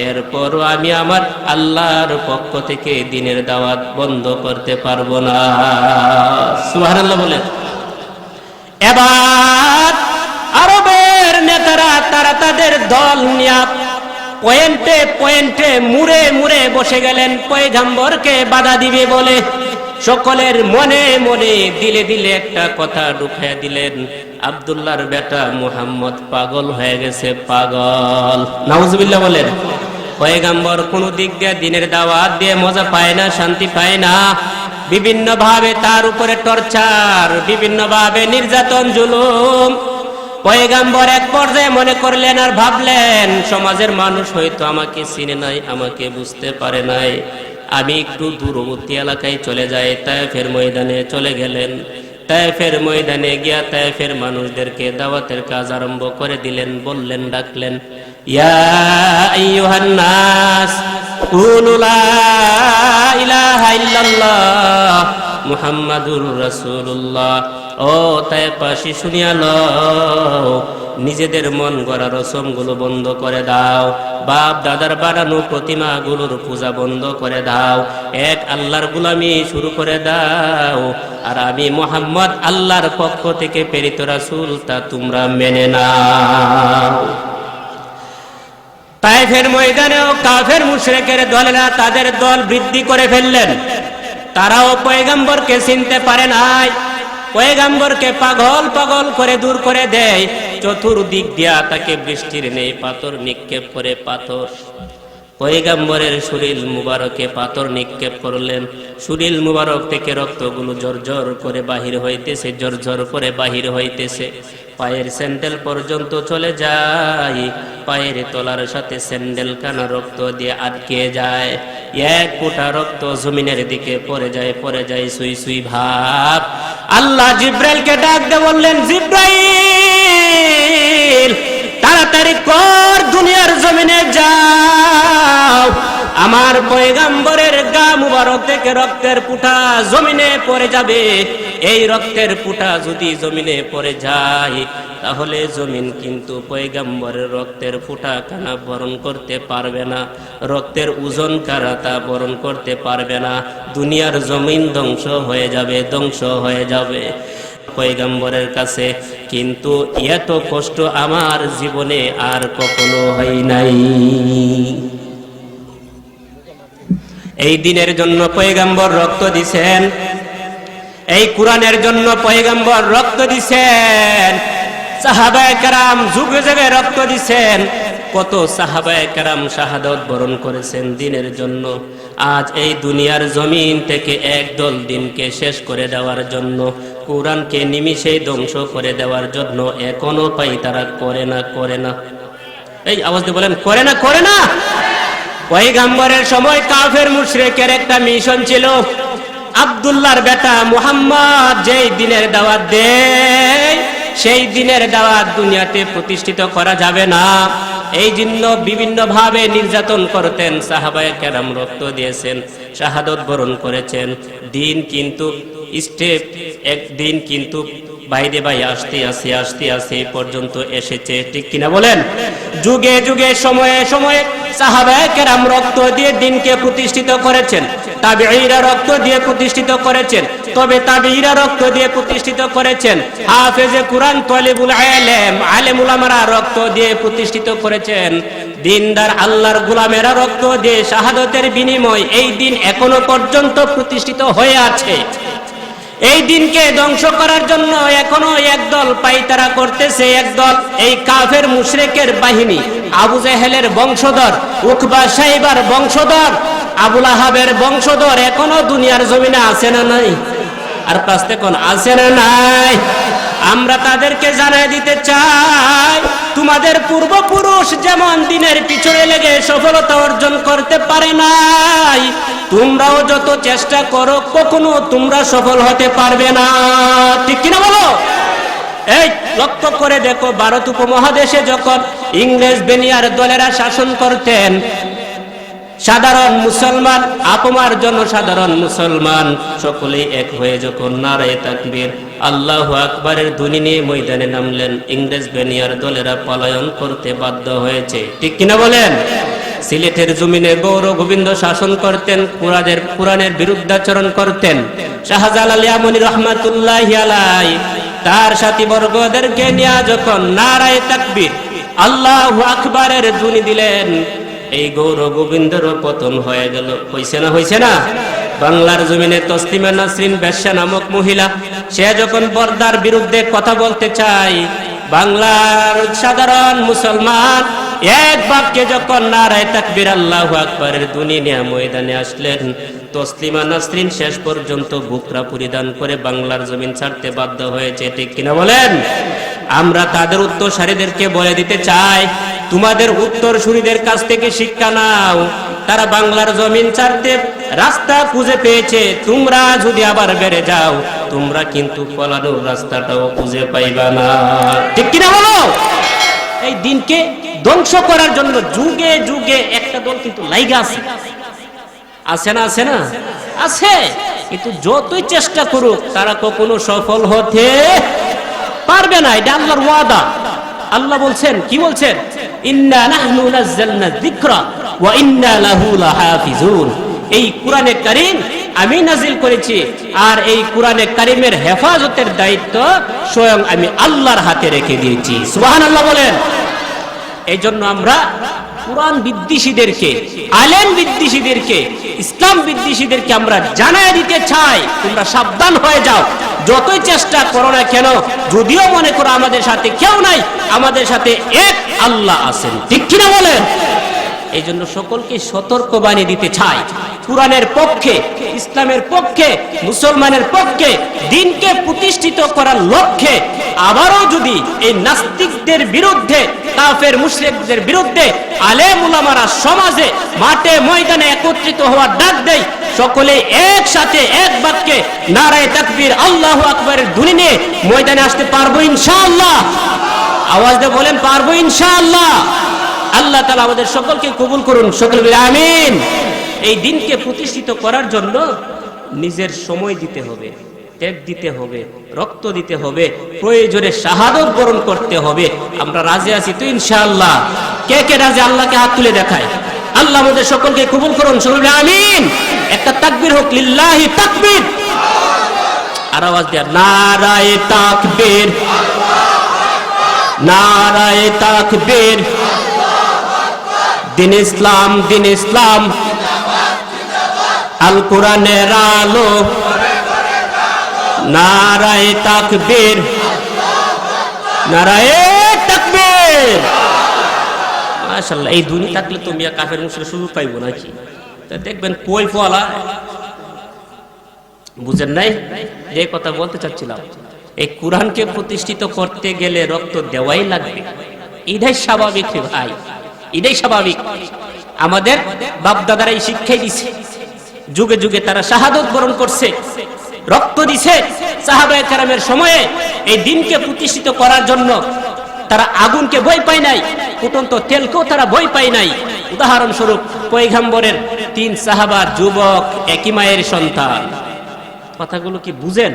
এরপরও আমি আমার আল্লাহর পক্ষ থেকে দ্বীনের দাওয়াত বন্ধ করতে পারবো না। সুবহানাল্লাহ বলেন। এবার আরবের নেতারা তারা তাদের দল নিয়ে পয়েন্টে পয়েন্টে মুড়ে মুড়ে বসে গেলেন পয়গম্বরকে বাধা দিবে বলে। সকলের মনে মনে দিলে দিলে একটা কথা ঢুকাইয়া দিলেন, আব্দুল্লাহর বেটা মুহাম্মদ পাগল হয়ে গেছে, পাগল। নাউজুবিল্লাহ বলেন। পয়গম্বর কোন দিক দিয়ে দ্বীনের দাওয়াত দিয়ে মজা পায় না, শান্তি পায় না। বিভিন্ন ভাবে তার উপরে টর্চার, বিভিন্ন ভাবে নির্যাতন, জুলুম। পয়গম্বর এক পর্যায়ে মনে করলেন আর ভাবলেন, সমাজের মানুষ হয়তো আমাকে চিনে নাই, আমাকে বুঝতে পারে নাই, আমি একটু দূরবর্তী এলাকায় চলে যাই। তায়েফের ময়দানে চলে গেলেন। তায়েফের ময়দানে গিয়া তায়েফের মানুষদেরকে দাওয়াতের কাজ আরম্ভ করে দিলেন। বললেন, ডাকলেন, ইয়া আইয়ুহান নাস কুলু লা ইলাহা ইল্লাল্লাহ মুহাম্মাদুর রাসূলুল্লাহ। ও তায়েফবাসী শুনিয়া লও, নিজেদের মন গড়া রসমগুলো বন্ধ করে দাও, বাপ দাদার বানানো প্রতিমাগুলোর পূজা বন্ধ করে দাও, এক আল্লাহর গোলামি শুরু করে দাও। আর আমি মুহাম্মদ আল্লাহর পক্ষ থেকে প্রেরিত রাসূল, তা তোমরা মেনে নাও। তায়েফের ময়দানেও কাফের মুশরিকের দলেরা তাদের দল বৃদ্ধি করে ফেললেন। তারাও পয়গম্বরকে চিনতে পারে নাই, পয়গম্বরকে পাগল পাগল করে দূর করে দেয়। চতুর্দিক দিয়া তাকে বৃষ্টির নেই পাথর নিক্ষেপ করে, পাথর পয়গম্বরের শরীর মুবারকে পাথর নিক্ষেপ করলেন। শরীর মুবারক থেকে রক্তগুলো জর্জর করে বাহির হইতেছে, জর্জর করে বাহির হইতেছে। পায়ের স্যান্ডেল পর্যন্ত চলে যায়, পায়ের তলার সাথে স্যান্ডেল কানা রক্ত দিয়ে আটকে যায়। এক ফোঁটা রক্ত জমিনের দিকে পড়ে যায়, পড়ে যায় সুই সুই ভাব। আল্লাহ জিব্রাইলকে ডাক দিয়ে বললেন, জিব্রাইল তাড়াতাড়ি কর, দুনিয়ার জমিনে যাও, আমার পয়গম্বরের গা মুবারক থেকে রক্তের ফুঁটা জমিনে পড়ে যাবে। এই রক্তের ফুঁটা যদি জমিনে পড়ে যায়, তাহলে জমিন কিন্তু পয়গম্বরের রক্তের ফুঁটা কানা বরণ করতে পারবে না, রক্তের ওজন কারা তা বরণ করতে পারবে না। দুনিয়ার জমিন ধ্বংস হয়ে যাবে, ধ্বংস হয়ে যাবে পয়গম্বরের কাছে। কিন্তু এত কষ্ট আমার জীবনে আর কখনো হয় নাই। এই দিনের জন্য পয়গম্বর রক্ত দিছেন, এই কোরআনের জন্য পয়গম্বর রক্ত দিছেন, সাহাবায়ে কেরাম যুগে যুগে রক্ত দিছেন। কত সাহাবায়ে কেরাম শাহাদাত বরণ করেছেন দিনের জন্য। আজ এই দুনিয়ার জমিন থেকে একদল দিনকে শেষ করে দেওয়ার জন্য, কোরআনকে নিমিষেই ধ্বংস করে দেওয়ার জন্য এখনো তারা করে না। এই আওয়াজ দিয়ে বলেন, করে না। পয়গম্বরের সময় কাফের মুশরিকের একটা মিশন ছিল। আব্দুল্লাহর বেটা মুহাম্মদ যেই দিনের দাওয়াত দেয়, সেই দিনের দাওয়াত দুনিয়াতে প্রতিষ্ঠিত করা যাবে না, এই জন্য বিভিন্ন ভাবে নির্যাতন করতেন। সাহাবায়ে কেরাম রক্ত দিয়েছেন, শাহাদাত বরণ করেছেন। দিন কিন্তু একদিন কিন্তু বাইরে বাই আসতে আসতে পর্যন্ত এসেছে, ঠিক কিনা বলেন? যুগে যুগে সময়ে সময়ে সাহাবায়ে কেরাম রক্ত দিয়ে দিনকে প্রতিষ্ঠিত করেছেন, তাবেঈরা রক্ত দিয়ে প্রতিষ্ঠিত করেছেন। তবে তাবেঈরা রক্ত দিয়ে প্রতিষ্ঠিত করেছেন, হাফেজে কুরআন তালিবুল ইলম আলেম উলামারা রক্ত দিয়ে প্রতিষ্ঠিত করেছেন। দিনদার আল্লাহর গোলামেরা রক্ত দিয়ে শাহাদাতের বিনিময় এই দিন এখনো পর্যন্ত প্রতিষ্ঠিত হয়ে আছে। এই দিনকে ধ্বংস করার জন্য এখনো একদল পাইতারা করতেছে, একদল এই কাফের মুশরিকের বাহিনী, আবু জেহেলের বংশধর, উকবা সাইবার বংশধর, আবুল আহাবের বংশধর এখনো দুনিয়ার জমিনে আছে না নাই? আর কাছে কোন আছে না নাই? আমরা তাদেরকে জানাই দিতে চাই, তোমাদের পূর্বপুরুষ যেমন দিনের পিছনে লেগে সফলতা অর্জন করতে পারে নাই, তোমরাও যত চেষ্টা করো কখনো তোমরা সফল হতে পারবে না, ঠিক কিনা বলো? এই লক্ষ্য করে দেখো, ভারত উপমহাদেশে যখন ইংরেজ বেনিয়ার দলেরা শাসন করতেন, সাধারণ মুসলমান আপমার জনসাধারণ মুসলমান সকলেই এক হয়ে যখন নারায়ে তাকবীর আল্লাহু আকবারের ধ্বনি নিয়ে ময়দানে নামলেন, ইংরেজ বেনিয়ার দলেরা পলায়ন করতে বাধ্য হয়েছে, ঠিক কিনা বলেন? সিলেটের জমিনে গৌর গোবিন্দ শাসন করতেন, কোরআনের বিরুদ্ধাচরণ করতেন। শাহজালাল ইয়ামানী রহমাতুল্লাহি আলাইহি তার সাথীবর্গদেরকে নিয়ে যখন নারায়ে তাকবীর আল্লাহু আকবারের ধ্বনি দিলেন, এই গৌর গোবিন্দেরও পতন হয়ে গেল। হয়েছে না? বাংলার জমিনে তসলিমা নাসরিন বেশ্যা নামক মহিলা, সে যখন পর্দার বিরুদ্ধে কথা বলতে চায়, বাংলার সাধারণ মুসলমান এক বাক্যে যখন নারায়ে তাকবীর আল্লাহু আকবারের ধ্বনি নিয়ে ময়দানে আসলেন, তসলিমা নাসরিন শেষ পর্যন্ত বুকরা পরিধান করে বাংলার জমিন ছাড়তে বাধ্য হয়েছে, ঠিক কিনা বলেন? আমরা তাদের উত্তরসূরিদেরকে বলে দিতে চাই, তোমাদের উত্তরসূরিদের কাছ থেকে শিক্ষা নাও। তারা বাংলার জমিন ছাড়তে রাস্তা খুঁজে পেয়েছে, তোমরা যদি আবার বেড়ে যাও, তোমরা কিন্তু পলানোর রাস্তাটাও খুঁজে পাইবা না, ঠিক কিনা বলো? এই দিনকে ধ্বংস করার জন্য যুগে যুগে একটা দল কিন্তু লাইগা আছে না? আছে, কিন্তু যতই চেষ্টা করুক তারা কখনো সফল হতে পারবে না। এটা আল্লাহর ওয়াদা। আল্লাহ বলছেন, কি বলছেন? ইন্না নাহনু নাযালনা যিকরা ওয়া ইন্না লাহু লাহাফিজুন। এই কোরআনে কারীম আমি নাজিল করেছি, আর এই কোরআনে কারীমের হেফাজতের দায়িত্ব স্বয়ং আমি আল্লাহর হাতে রেখে দিয়েছি। সুবহানাল্লাহ বলেন। এই জন্য আমরা কোরআন বিদ্বেষীদেরকে, আলেম বিদ্বেষীদেরকে, ইসলাম বিদ্বেষীদেরকে আমরা জানাই দিতে চাই, তোমরা সাবধান হয়ে যাও। যতই চেষ্টা করো না কেন, যদিও মনে করো আমাদের সাথে কেউ নাই, আমাদের সাথে এক আল্লাহ আছেন, ঠিক কিনা বলেন? এই জন্য সকলকে সতর্ক বানিয়ে দিতে চাই, কোরআনের পক্ষে, ইসলামের পক্ষে, মুসলমানের পক্ষে, দিনকে প্রতিষ্ঠিত করার লক্ষ্যে আবারও যদি এই নাস্তিকদের বিরুদ্ধে, কাফের মুশরিকদের বিরুদ্ধে আলেম উলামারা সমাজে মাঠে ময়দানে একত্রিত হওয়ার ডাক দেয়, সকলে একসাথে এক বাক্যে নারায়ে তাকবীর আল্লাহু আকবারের ধ্বনি নিয়ে ময়দানে আসতে পারবো ইনশাআল্লাহ। আওয়াজ দিয়ে বলেন, পারবো ইনশাআল্লাহ। আল্লাহ তাআলা আমাদের সকলকে কবুল করুন, সকলে বলি আমিন। এই দিনকে প্রতিষ্ঠিত করার জন্য নিজের সময় দিতে হবে, ত্যাগ দিতে হবে, রক্ত দিতে হবে, প্রয়োজনে শাহাদাত বরণ করতে হবে। আমরা রাজি আছি তো ইনশাআল্লাহ? কে কে রাজি? আল্লাহকে হাত তুলে দেখায়। আল্লাহ আমাদের সকলকে কবুল করুন, সকলে বলি আমিন। একটা তাকবীর হোক, লিল্লাহি তাকবীর। আর আওয়াজ দেয়া, নারায়ে তাকবীর, নারায়ে তাকবীর। দিন ইসলাম, দিন ইসলাম, আল কোরআনের আলো, নারায়ে তাকবীর, নারায়ে তাকবীর। মাশাআল্লাহ, এই দুনিয়া থাকলে তো মিয়া কাফের মুশরিক সুযোগ পাইব নাকি? তা দেখবেন কই ফলা, বুঝেন নাই যে কথা বলতে চাচ্ছিলাম। এই কোরআনকে প্রতিষ্ঠিত করতে গেলে রক্ত দেওয়াই লাগবে, এটাই স্বাভাবিক রে ভাই, এটাই স্বাভাবিক। আমাদের বাপ দাদারা এই শিক্ষাই দিছে, যুগে যুগে তারা শাহাদত বরণ করছে, রক্ত দিছে। সাহাবায়ে কেরামের সময়ে এই দিনকে প্রতিষ্ঠিত করার জন্য তারা আগুনকে ভয় পায় নাই, ফুটন্ত তেলকেও তারা ভয় পায় নাই। উদাহরণস্বরূপ পয়গম্বরের 3 সাহাবা যুবক, একই মায়ের সন্তান। কথাগুলো কি বুঝেন?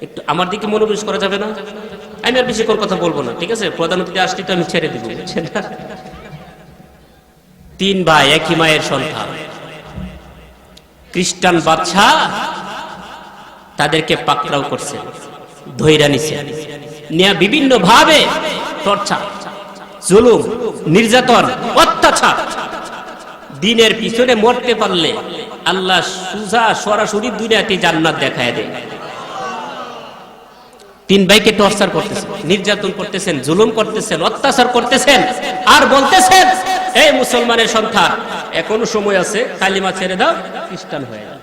একটু আমার দিকে মনোনিবেশ করা যাবে না? আমি আর বেশি কথা বলবো না, ঠিক আছে? প্রধান অতিথি আসলে তো আমি ছেড়ে দিব, বুঝছেন না? 3 ভাই, একই মায়ের সন্তান। খ্রিস্টান বাদশা তাদেরকে পাকড়াও করছে, ধইরা নিছে, নিয়ে বিভিন্ন ভাবে টর্চার, জুলুম, নির্যাতন, অত্যাচার। দিনের পিছনে মরতে পারলে আল্লাহ সুজা সরাসরি দুনিয়াতে জান্নাত দেখায় দেয়। 3 ভাইকে টর্চার করতেছেন, নির্যাতন করতেছেন, জুলুম করতেছেন, অত্যাচার করতেছেন, আর বলতেছেন এই মুসলমানের সন্তান, এখনো সময় আছে, কালিমা ছেড়ে দাও, খ্রিস্টান হয়ে যাও।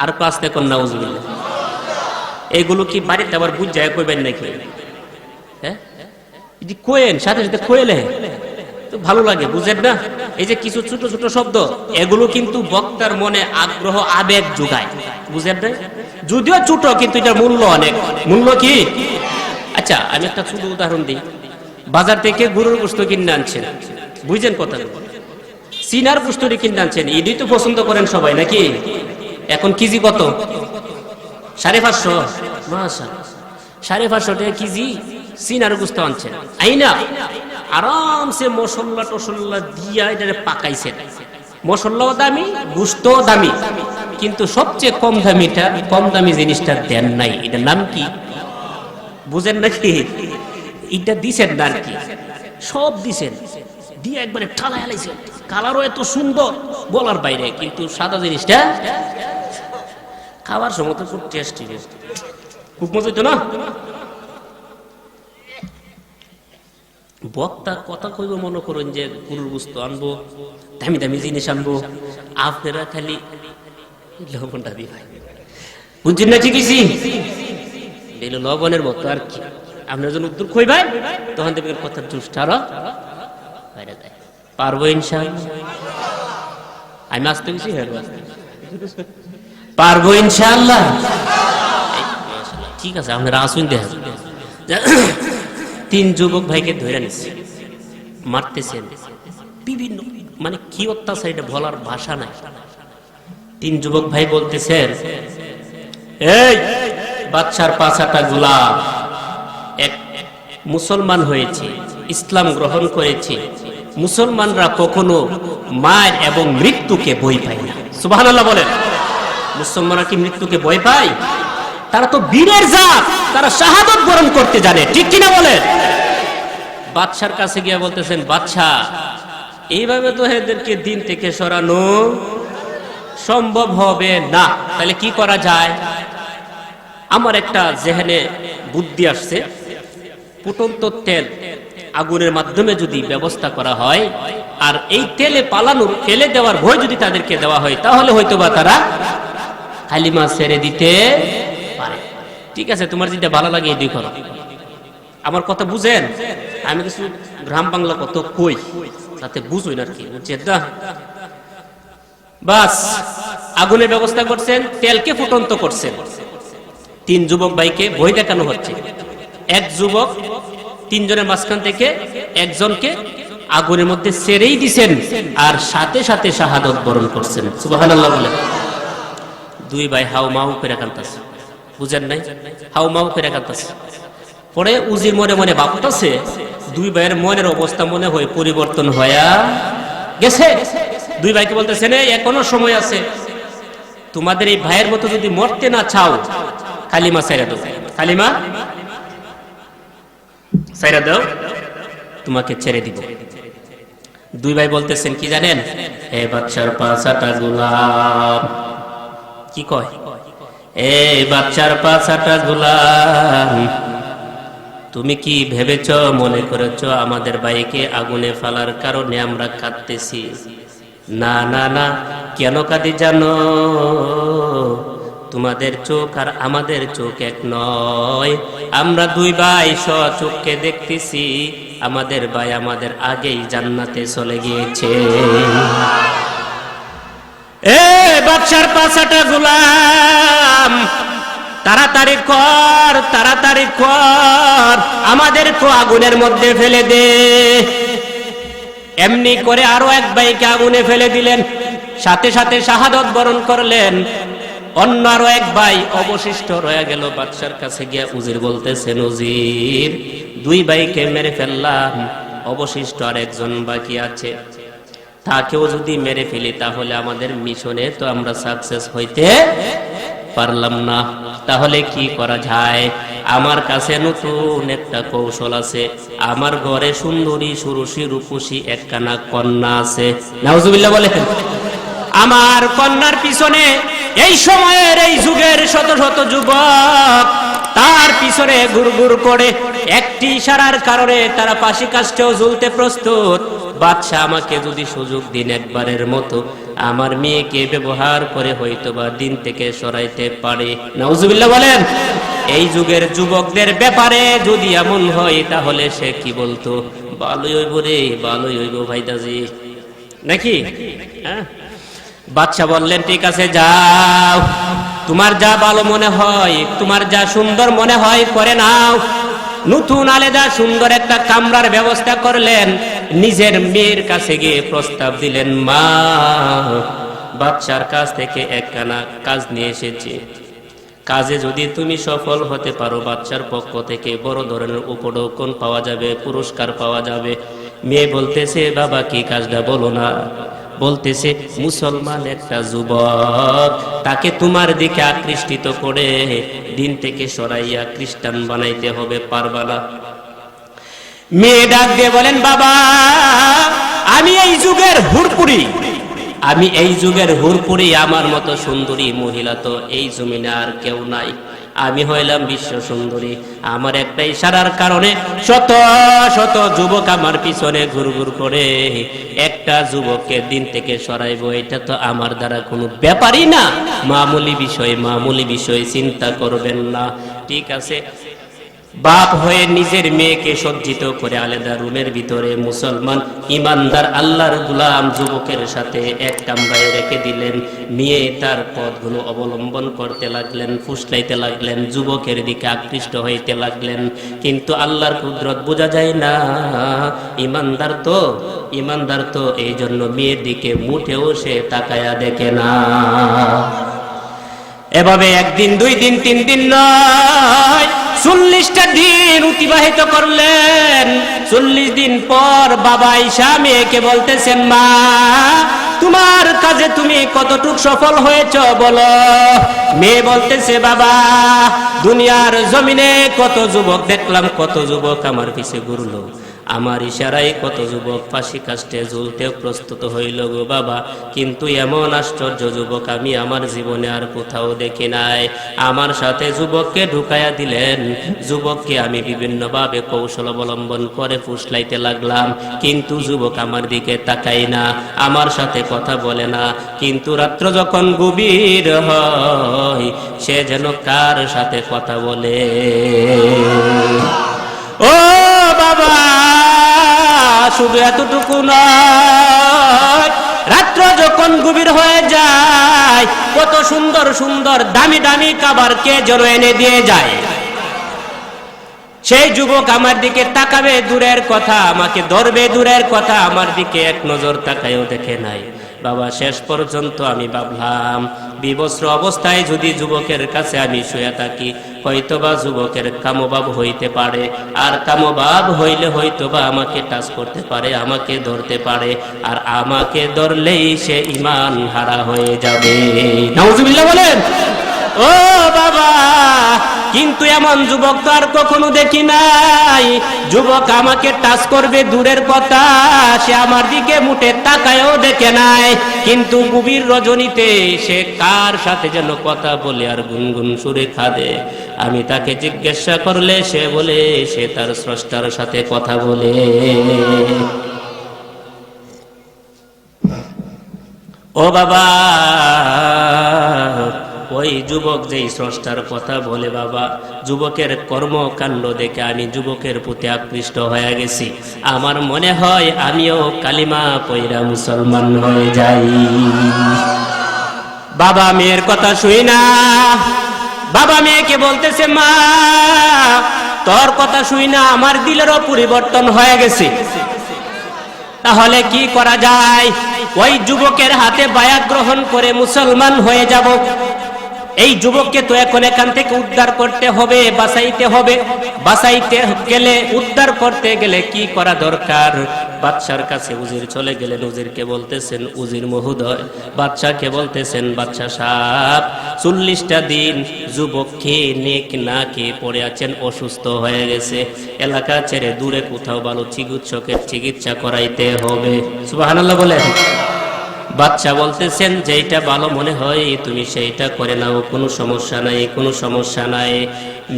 আর কাছে কোন নাউজুবিল্লাহ। এগুলো কি বাড়িতে আবার বুঝ যায় কইবেন নাকি? হ্যাঁ, যদি কোয়েন সাথে সাথে কোয়েলে তো ভালো লাগে, বুঝেন না? এই যে কিছু ছোট ছোট শব্দ, এগুলো কিন্তু বক্তার মনে আগ্রহ, আবেগ যোগায়, বুঝেন না? যদিও ছোট, কিন্তু এটার মূল্য অনেক। মূল্য কি? আচ্ছা, আমি একটা ছোট উদাহরণ দিই। বাজার থেকে গরুর গোশত কিনে আনছেন, বুঝছেন কথা? সিনার গোশত কিনে আনছেন, এটাই তো পছন্দ করেন সবাই নাকি? এখন কেজি কত? 550। মাশাআল্লাহ, 550 টাকা কেজি সিনার গোশত আনছেন, আইনা আরামসে মশলা টসল্লা দিয়া এটা পাকাইছেন। মশলাও দামি, গোশতও দামি, কিন্তু সবচেয়ে কম দামিটা, কম দামি জিনিসটা দেন নাই। এটার নাম কি? বুঝেন নাকি? এটা দিছেন না আর কি, সব দিছেন, দিয়ে একবারে ঠালা হালাইছেন। কালারও এত সুন্দর বলার বাইরে, কিন্তু সাদা জিনিসটা খাবার সময় তো খুব টেস্টি, খুব মজা হইতো না? বক্তা কথা কইব, মনে করেন যে গরুর গোশত আনবো, দামি দামি জিনিস আনবো, আপনারা খালি লবণটা দিয়ে ভাই, বুঝছেন না? ঠিকই লবণের মতো আর কি। আপনার জন্য উত্তর কই ভাই, তখন দেখবেন কথার জুসটা আরো বাইরে যায়। পারবো ইনশাআল্লাহ? আমি আসতে গেছি, পারবো ইনশাআল্লাহ? ঠিক আছে, আপনারা আসুন। দেখা 3 যুবক ভাইকে ধরে নিচ্ছে, মারতেছেন বিভিন্ন, মানে কি অত্যাচার, এটা বলার ভাষা নাই। 3 যুবক ভাই বলতেছেন, এই বাদশার 5টা গোলাম, এক মুসলমান হয়েছে, ইসলাম গ্রহণ করেছে। মুসলমানরা কখনো মার এবং মৃত্যুকে ভয় পায় না। সুবহানাল্লাহ বলেন। মুসলমানরা কি মৃত্যুকে ভয় পায়? তারা তো বীরের জাত, তারা শাহাদত বরণ করতে জানে, ঠিক কিনা বলেন? বাদশার কাছে গিয়ে বলতেছেন, বাদশা, এইভাবে তো এদেরকে দিন থেকে সরানো সম্ভব হবে না, তাহলে কি করা যায়? আমার একটা জেহেনে বুদ্ধি আসছে, ফুটন্ত তেল আগুনের মাধ্যমে যদি ব্যবস্থা করা হয়, আর এই তেলে পালানোর, ফেলে দেওয়ার ভয় যদি তাদেরকে দেওয়া হয়, তাহলে হয়তোবা তারা কালিমা ছেড়ে দিতে পারে। ঠিক আছে, তোমার যেটা ভালো লাগে এটাই করো। আমার কথা বুঝেন? আমি কিছু গ্রাম বাংলা কত কই, তাতে বুঝুই না আর কি, বুঝছেন না? বাস, আগুনের ব্যবস্থা করছেন, তেলকে ফুটন্ত করছেন। 3 যুবক ভাইকে ভয় দেখানো হচ্ছে। এক যুবক 3 জনের মাঝখান থেকে একজনকে আগুনের মধ্যে ছেড়েই দিছেন, আর সাথে সাথে শাহাদত বরণ করছেন। সুবহানাল্লাহ বলে 2 ভাই হাউ মাউ করে কাঁদতেছে, বুঝেন নাই? হাউ মাউ করে কাঁদতেছে। পরে উজির মনে মনে ভাবতেছে, 2 ভাইয়ের মনের অবস্থা মনে হয় পরিবর্তন হয়ে গেছে। 2 ভাইকে বলতেছেন, এখনো সময় আছে, তোমাদের এই ভাইয়ের মতো যদি মরতে না চাও, কালিমা ছেড়ে দাও, কালিমা ছেড়ে দাও, তোমাকে ছেড়ে দিব। 2 ভাই বলতেছেন কি জানেন? এ বাদশার 5টা গোলাম, কি কয়? এই বাদশার 5টা গোলাম, তুমি কি ভেবেছ, মনে করেছ আমাদের ভাইকে আগুনে ফেলার কারণে আমরা কাঁদতেছি? না না না, কেন কাঁদি জানো? তোমাদের চোখ আর আমাদের চোখ এক নয়। আমরা দুই ভাই স্বচক্ষে দেখতেছি আমাদের ভাই আমাদের আগেই জান্নাতে চলে গিয়েছে। এ বাদশার পাঁচাটা গোলাম, তাড়াতাড়ি কর, তাড়াতাড়ি কর, আমাদেরকে আগুনের মধ্যে ফেলে দে। এমনি করে আরো এক ভাইকে আগুনে ফেলে দিলেন, সাথে সাথে শাহাদত বরণ করলেন। অন্য আরো এক ভাই অবশিষ্ট রয়ে গেল। বাদশার কাছে গিয়ে উজির বলতেছেন, উজির, দুই ভাইকে মেরে ফেললাম, অবশিষ্ট আর একজন বাকি আছে, তাকেও যদি মেরে ফেলি তাহলে আমাদের মিশনে তো আমরা সাকসেস হইতে পারলাম না। তাহলে কি করা যায়? আমার কাছে নতুন একটা কৌশল আছে। আমার ঘরে সুন্দরী সুরসী রূপসী একখানা কন্যা আছে। নাউজুবিল্লাহ বলেন। আমার কন্যার পিছনে এই সময়ের এই যুগের শত শত যুবক তার পিছনে গুড়গুড় করে, একটি ইশারার কারণে তারা ফাঁসি কাষ্ঠেও ঝুলতে প্রস্তুত। বাদশা আমাকে যদি সুযোগ দিন একবারের মতো, আমার মেয়েকে ব্যবহার করে হয়তো বা দিন থেকে সরাইতে পারে। নাউজুবিল্লাহ বলেন। এই যুগের যুবকদের ব্যাপারে যদি এমন হয় তাহলে সে কি বলতো? ভালোই হইব রে, ভালোই হইব ভাইদাজি, নাকি? হ্যাঁ। বাদশা বললেন, ঠিক আছে, যাও, তোমার যা ভালো মনে হয়, তোমার যা সুন্দর মনে হয় করে নাও। নতুন আলাদা সুন্দর একটা কামরার ব্যবস্থা করলেন। নিজের মেয়ের কাছে গিয়ে প্রস্তাব দিলেন, মা, বাদশার কাছ থেকে একখানা কাজ নিয়ে এসেছি, কাজে যদি তুমি সফল হতে পারো বাদশার পক্ষ থেকে বড় ধরনের উপঢৌকন পাওয়া যাবে, পুরস্কার পাওয়া যাবে। মেয়ে বলতেছে, বাবা কি কাজটা বলো না। বলতেছে, মুসলমান একটা যুবক, তাকে তোমার দিকে আকৃষ্টিত করে দিন থেকে সরাইয়া খ্রিস্টান বানাইতে হবে, পারবা না? মেয়ে ডাক দিয়ে বলেন, বাবা, আমি এই যুগের হুরপুরি, আমি এই যুগের হুরপুরি, আমার মতো সুন্দরী মহিলা তো এই জমিনে আর কেউ নাই। আমি হইলাম বিশ্ব সুন্দরী। আমার একটা ইশারার কারণে শত শত যুবক আমার পিছনে ঘুরঘুর করে একটা যুবককে দিন থেকে সরাইবো, এটা তো আমার দ্বারা কোনো ব্যাপারই না। মামুলি বিষয়, মামুলি বিষয়, চিন্তা করবেন না। ঠিক আছে। বাপ হয়ে নিজের মেয়েকে সজ্জিত করে আলাদা রুমের ভিতরে মুসলমান ইমানদার আল্লাহর গোলাম যুবকের সাথে এক কামরায় রেখে দিলেন। মেয়ে তার পথগুলো অবলম্বন করতে লাগলেন, ফুসলাইতে লাগলেন, যুবকের দিকে আকৃষ্ট হইতে লাগলেন। কিন্তু আল্লাহর কুদরত বোঝা যায় না। ইমানদার তো এই জন্য মেয়ের দিকে মুঠেও সে তাকায়া দেখে না। এভাবে একদিন, দুই দিন, তিন দিন নয়, 40টা দিন অতিবাহিত করলেন। 40 দিন পর বাবা ঈশা মেয়েকে বলতেছেন, মা, তোমার কাজে তুমি কতটুক সফল হয়েছ বলো। মেয়ে বলতেছে, বাবা, দুনিয়ার জমিনে কত যুবক দেখলাম, কত যুবক আমার পিছে ঘুরলো, আমার ইশারায় কত যুবক ফাঁসি কাষ্ঠে ঝুলতেও প্রস্তুত হইল গো বাবা, কিন্তু এমন আশ্চর্য যুবক আমি আমার জীবনে আর কোথাও দেখি নাই। আমার সাথে যুবককে ঢুকাইয়া দিলেন। যুবককে আমি বিভিন্নভাবে কৌশল অবলম্বন করে ফুসলাইতে লাগলাম, কিন্তু যুবক আমার দিকে তাকাই না, আমার সাথে কথা বলে না। কিন্তু রাত্র যখন গভীর হয়, সে যেন কার সাথে কথা বলে। ও বাবা, শুধু এতটুকু নয়, রাত্র যখন গভীর হয়ে যায়, কত সুন্দর সুন্দর দামি দামি খাবার কে যেন এনে দিয়ে যায়। সেই যুবক আমার দিকে তাকাবে দূরের কথা, আমাকে ধরবে দূরের কথা, আমার দিকে এক নজর তাকায়ও দেখে নাই। বাবা, শেষ পর্যন্ত আমি ভাবলাম, বিবস্ত্র অবস্থায় যদি যুবকের কাছে আমি শুয়ে থাকি, হয়তোবা যুবকের কামভাব হইতে পারে, আর কামভাব হইলে হয়তোবা আমাকে টাচ করতে পারে, আমাকে ধরতে পারে, আর আমাকে ধরলেই সে ঈমান হারা হয়ে যাবে। নাউজুবিল্লাহ বলেন। ও ও বাবা, কিন্তু এমন যুবক তো আর কখনো দেখি নাই। যুবক আমাকে টাচ করবে দূরের কথা, সে আমার দিকে মুটে তাকায়ও দেখে নাই। কিন্তু গভীর রজনীতে সে কার সাথে যেন কথা বলে আর গুনগুন সুরে কাঁদে। আমি তাকে জিজ্ঞাসা করলে সে বলে সে তার স্রষ্টার সাথে কথা বলে। ও বাবা, ওই যুবক যেই স্রষ্টার কথা বলে বাবা, যুবকের কর্মকাণ্ড দেখে আমি যুবকের প্রতি আকৃষ্ট হয়ে গেছি। আমার মনে হয় আমিও কালিমা পয়রা মুসলমান হয়ে যাই। বাবা মেয়ের কথা শুই না, বাবা মেয়েকে বলতেছে মা তোর কথা শুই না, আমার দিলেরও পরিবর্তন হয়ে গেছে। তাহলে কি করা যায়? ওই যুবকের হাতে বায়াত গ্রহণ করে মুসলমান হয়ে যাব। এই যুবককে তো এখন এখান থেকে উদ্ধার করতে হবে, বাঁচাইতে হবে। বাঁচাইতে গেলে, উদ্ধার করতে গেলে কি করা দরকার? বাদশার কাছে উজির চলে গেলেন। উজিরকে বলতেছেন উজির মহোদয়, বাদশাকে বলতেছেন বাদশা সাহেব 40টা দিন যুবককে নেক না খেয়ে পড়ে আছেন, অসুস্থ হয়ে গেছে। এলাকা ছেড়ে দূরে কোথাও ভালো চিকিৎসকের চিকিৎসা করাইতে হবে। সুবহানাল্লাহ বলেন। বাদশা বলতেছেন যেটা ভালো মনে হয় তুমি সেইটা করে নাও, কোনো সমস্যা নাই, কোনো সমস্যা নাই।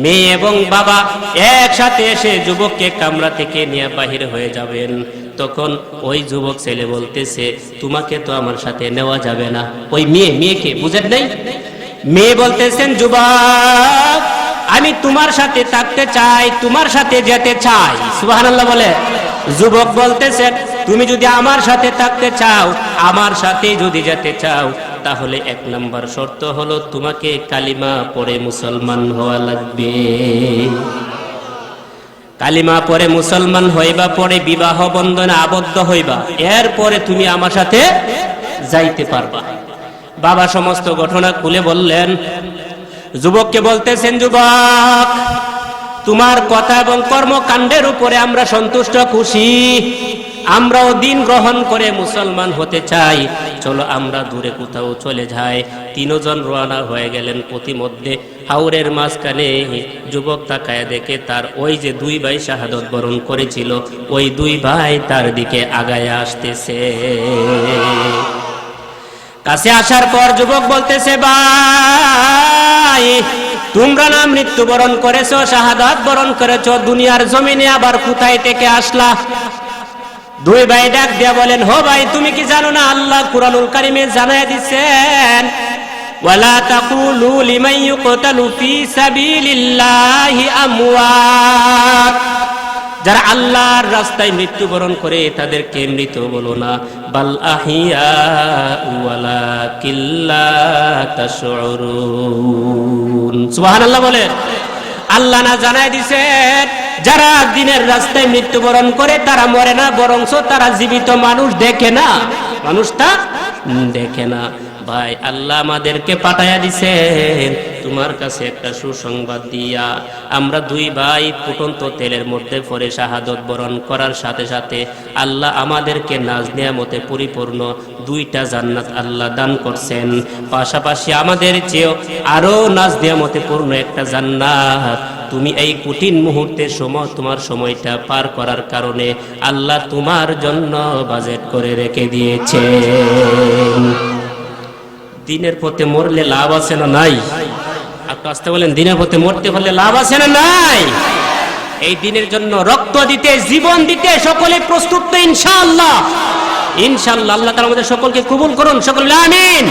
মেয়ে এবং বাবা একসাথে এসে যুবককে কামরা থেকে নিয়ে বাহির হয়ে যাবেন। তখন ওই যুবক ছেলে বলতেছে তোমাকে তো আমার সাথে নেওয়া যাবে না। ওই মেয়েকে বুঝেন নাই? মেয়ে বলতেছেন যুবক আমি তোমার সাথে থাকতে চাই, তোমার সাথে যেতে চাই। সুবহানাল্লাহ বলে। যুবক বলতেছেন তুমি যদি আমার সাথে থাকতে চাও, আমার সাথে যদি যেতে চাও, তাহলে 1 নম্বর শর্ত হলো তোমাকে কালিমা পড়ে মুসলমান হওয়া লাগবে। কালিমা পড়ে মুসলমান হইবা, পরে বিবাহ বন্ধনে আবদ্ধ হইবা, এরপরে তুমি আমার সাথে যাইতে পারবা। বাবা সমস্ত ঘটনা খুলে বললেন। যুবককে বলতেছেন যুবক তোমার কথা এবং কর্মকাণ্ডের উপরে আমরা সন্তুষ্ট, খুশি। আমরাও দিন গ্রহণ করে মুসলমান হতে চাই, চলো আমরা দূরে কোথাও চলে যাই। 3 জন রওনা হয়ে গেলেন। প্রতিমধ্যে হাওরের মাঝখানে যুবক তাকায় দেখে তার ওই যে 2 ভাই শাহাদত বরণ করেছিল, ওই 2 ভাই তার দিকে আগায় আসতেছে। কাছে আসার পর যুবক বলতেছে ভাই তোমরা না মৃত্যুবরণ করেছো, শাহাদাত বরণ করেছো, দুনিয়ার জমিনে আবার কোথায় থেকে আসলা? 2 ভাই ডাক দিয়া বলেন হো ভাই তুমি কি জানো না আল্লাহ কুরআনুল কারীমে জানায় দিয়েছেন ওয়ালা তাকুলু লিমান ইউকতালু ফি সাবিলিল্লাহি আমওয়াত, যারা আল্লাহর রাস্তায় মৃত্যুবরণ করে তাদেরকে মৃত বলো না, বাল আহিয়া ওয়ালাকিন লা তাশউরুন। সুবহানাল্লাহ বলে। আল্লাহ না জানায় দিয়েছেন যারা দিনের রাস্তায় মৃত্যুবরণ করে তারা মরে না, বরংস তারা জীবিত মানুষ দেখে না, মানুষটা দেখে না। ভাই আল্লাহ আমাদেরকে পাঠাইয়া দিছেন তোমার কাছে একটা সুসংবাদ দিয়া। আমরা 2 ভাই ফুটন্ত তেলের মধ্যে পড়ে শাহাদত বরণ করার সাথে সাথে আল্লাহ আমাদেরকে নাজ নিয়ামতে পরিপূর্ণ 2টা জান্নাত আল্লাহ দান করছেন। পাশাপাশি আমাদের চেয়েও আরো নাজ নিয়ামতে পূর্ণ একটা জান্নাত তুমি এই কঠিন মুহূর্তে তোমার সময়টা পার করার কারণে আল্লাহ তোমার জন্য বাজেট করে রেখে দিয়েছেন। দিনের পথে মরলে লাভ আছে না নাই? আপনি আসতে বলেন দিনের পথে মরতে হলে লাভ আছে না নাই? এই দিনের জন্য রক্ত দিতে, জীবন দিতে সকলে প্রস্তুত তো ইনশাআল্লাহ। ইনশাআল্লাহ আল্লাহ তাআলা আমাদের সকলকে কবুল করুন, সকলে আমিন।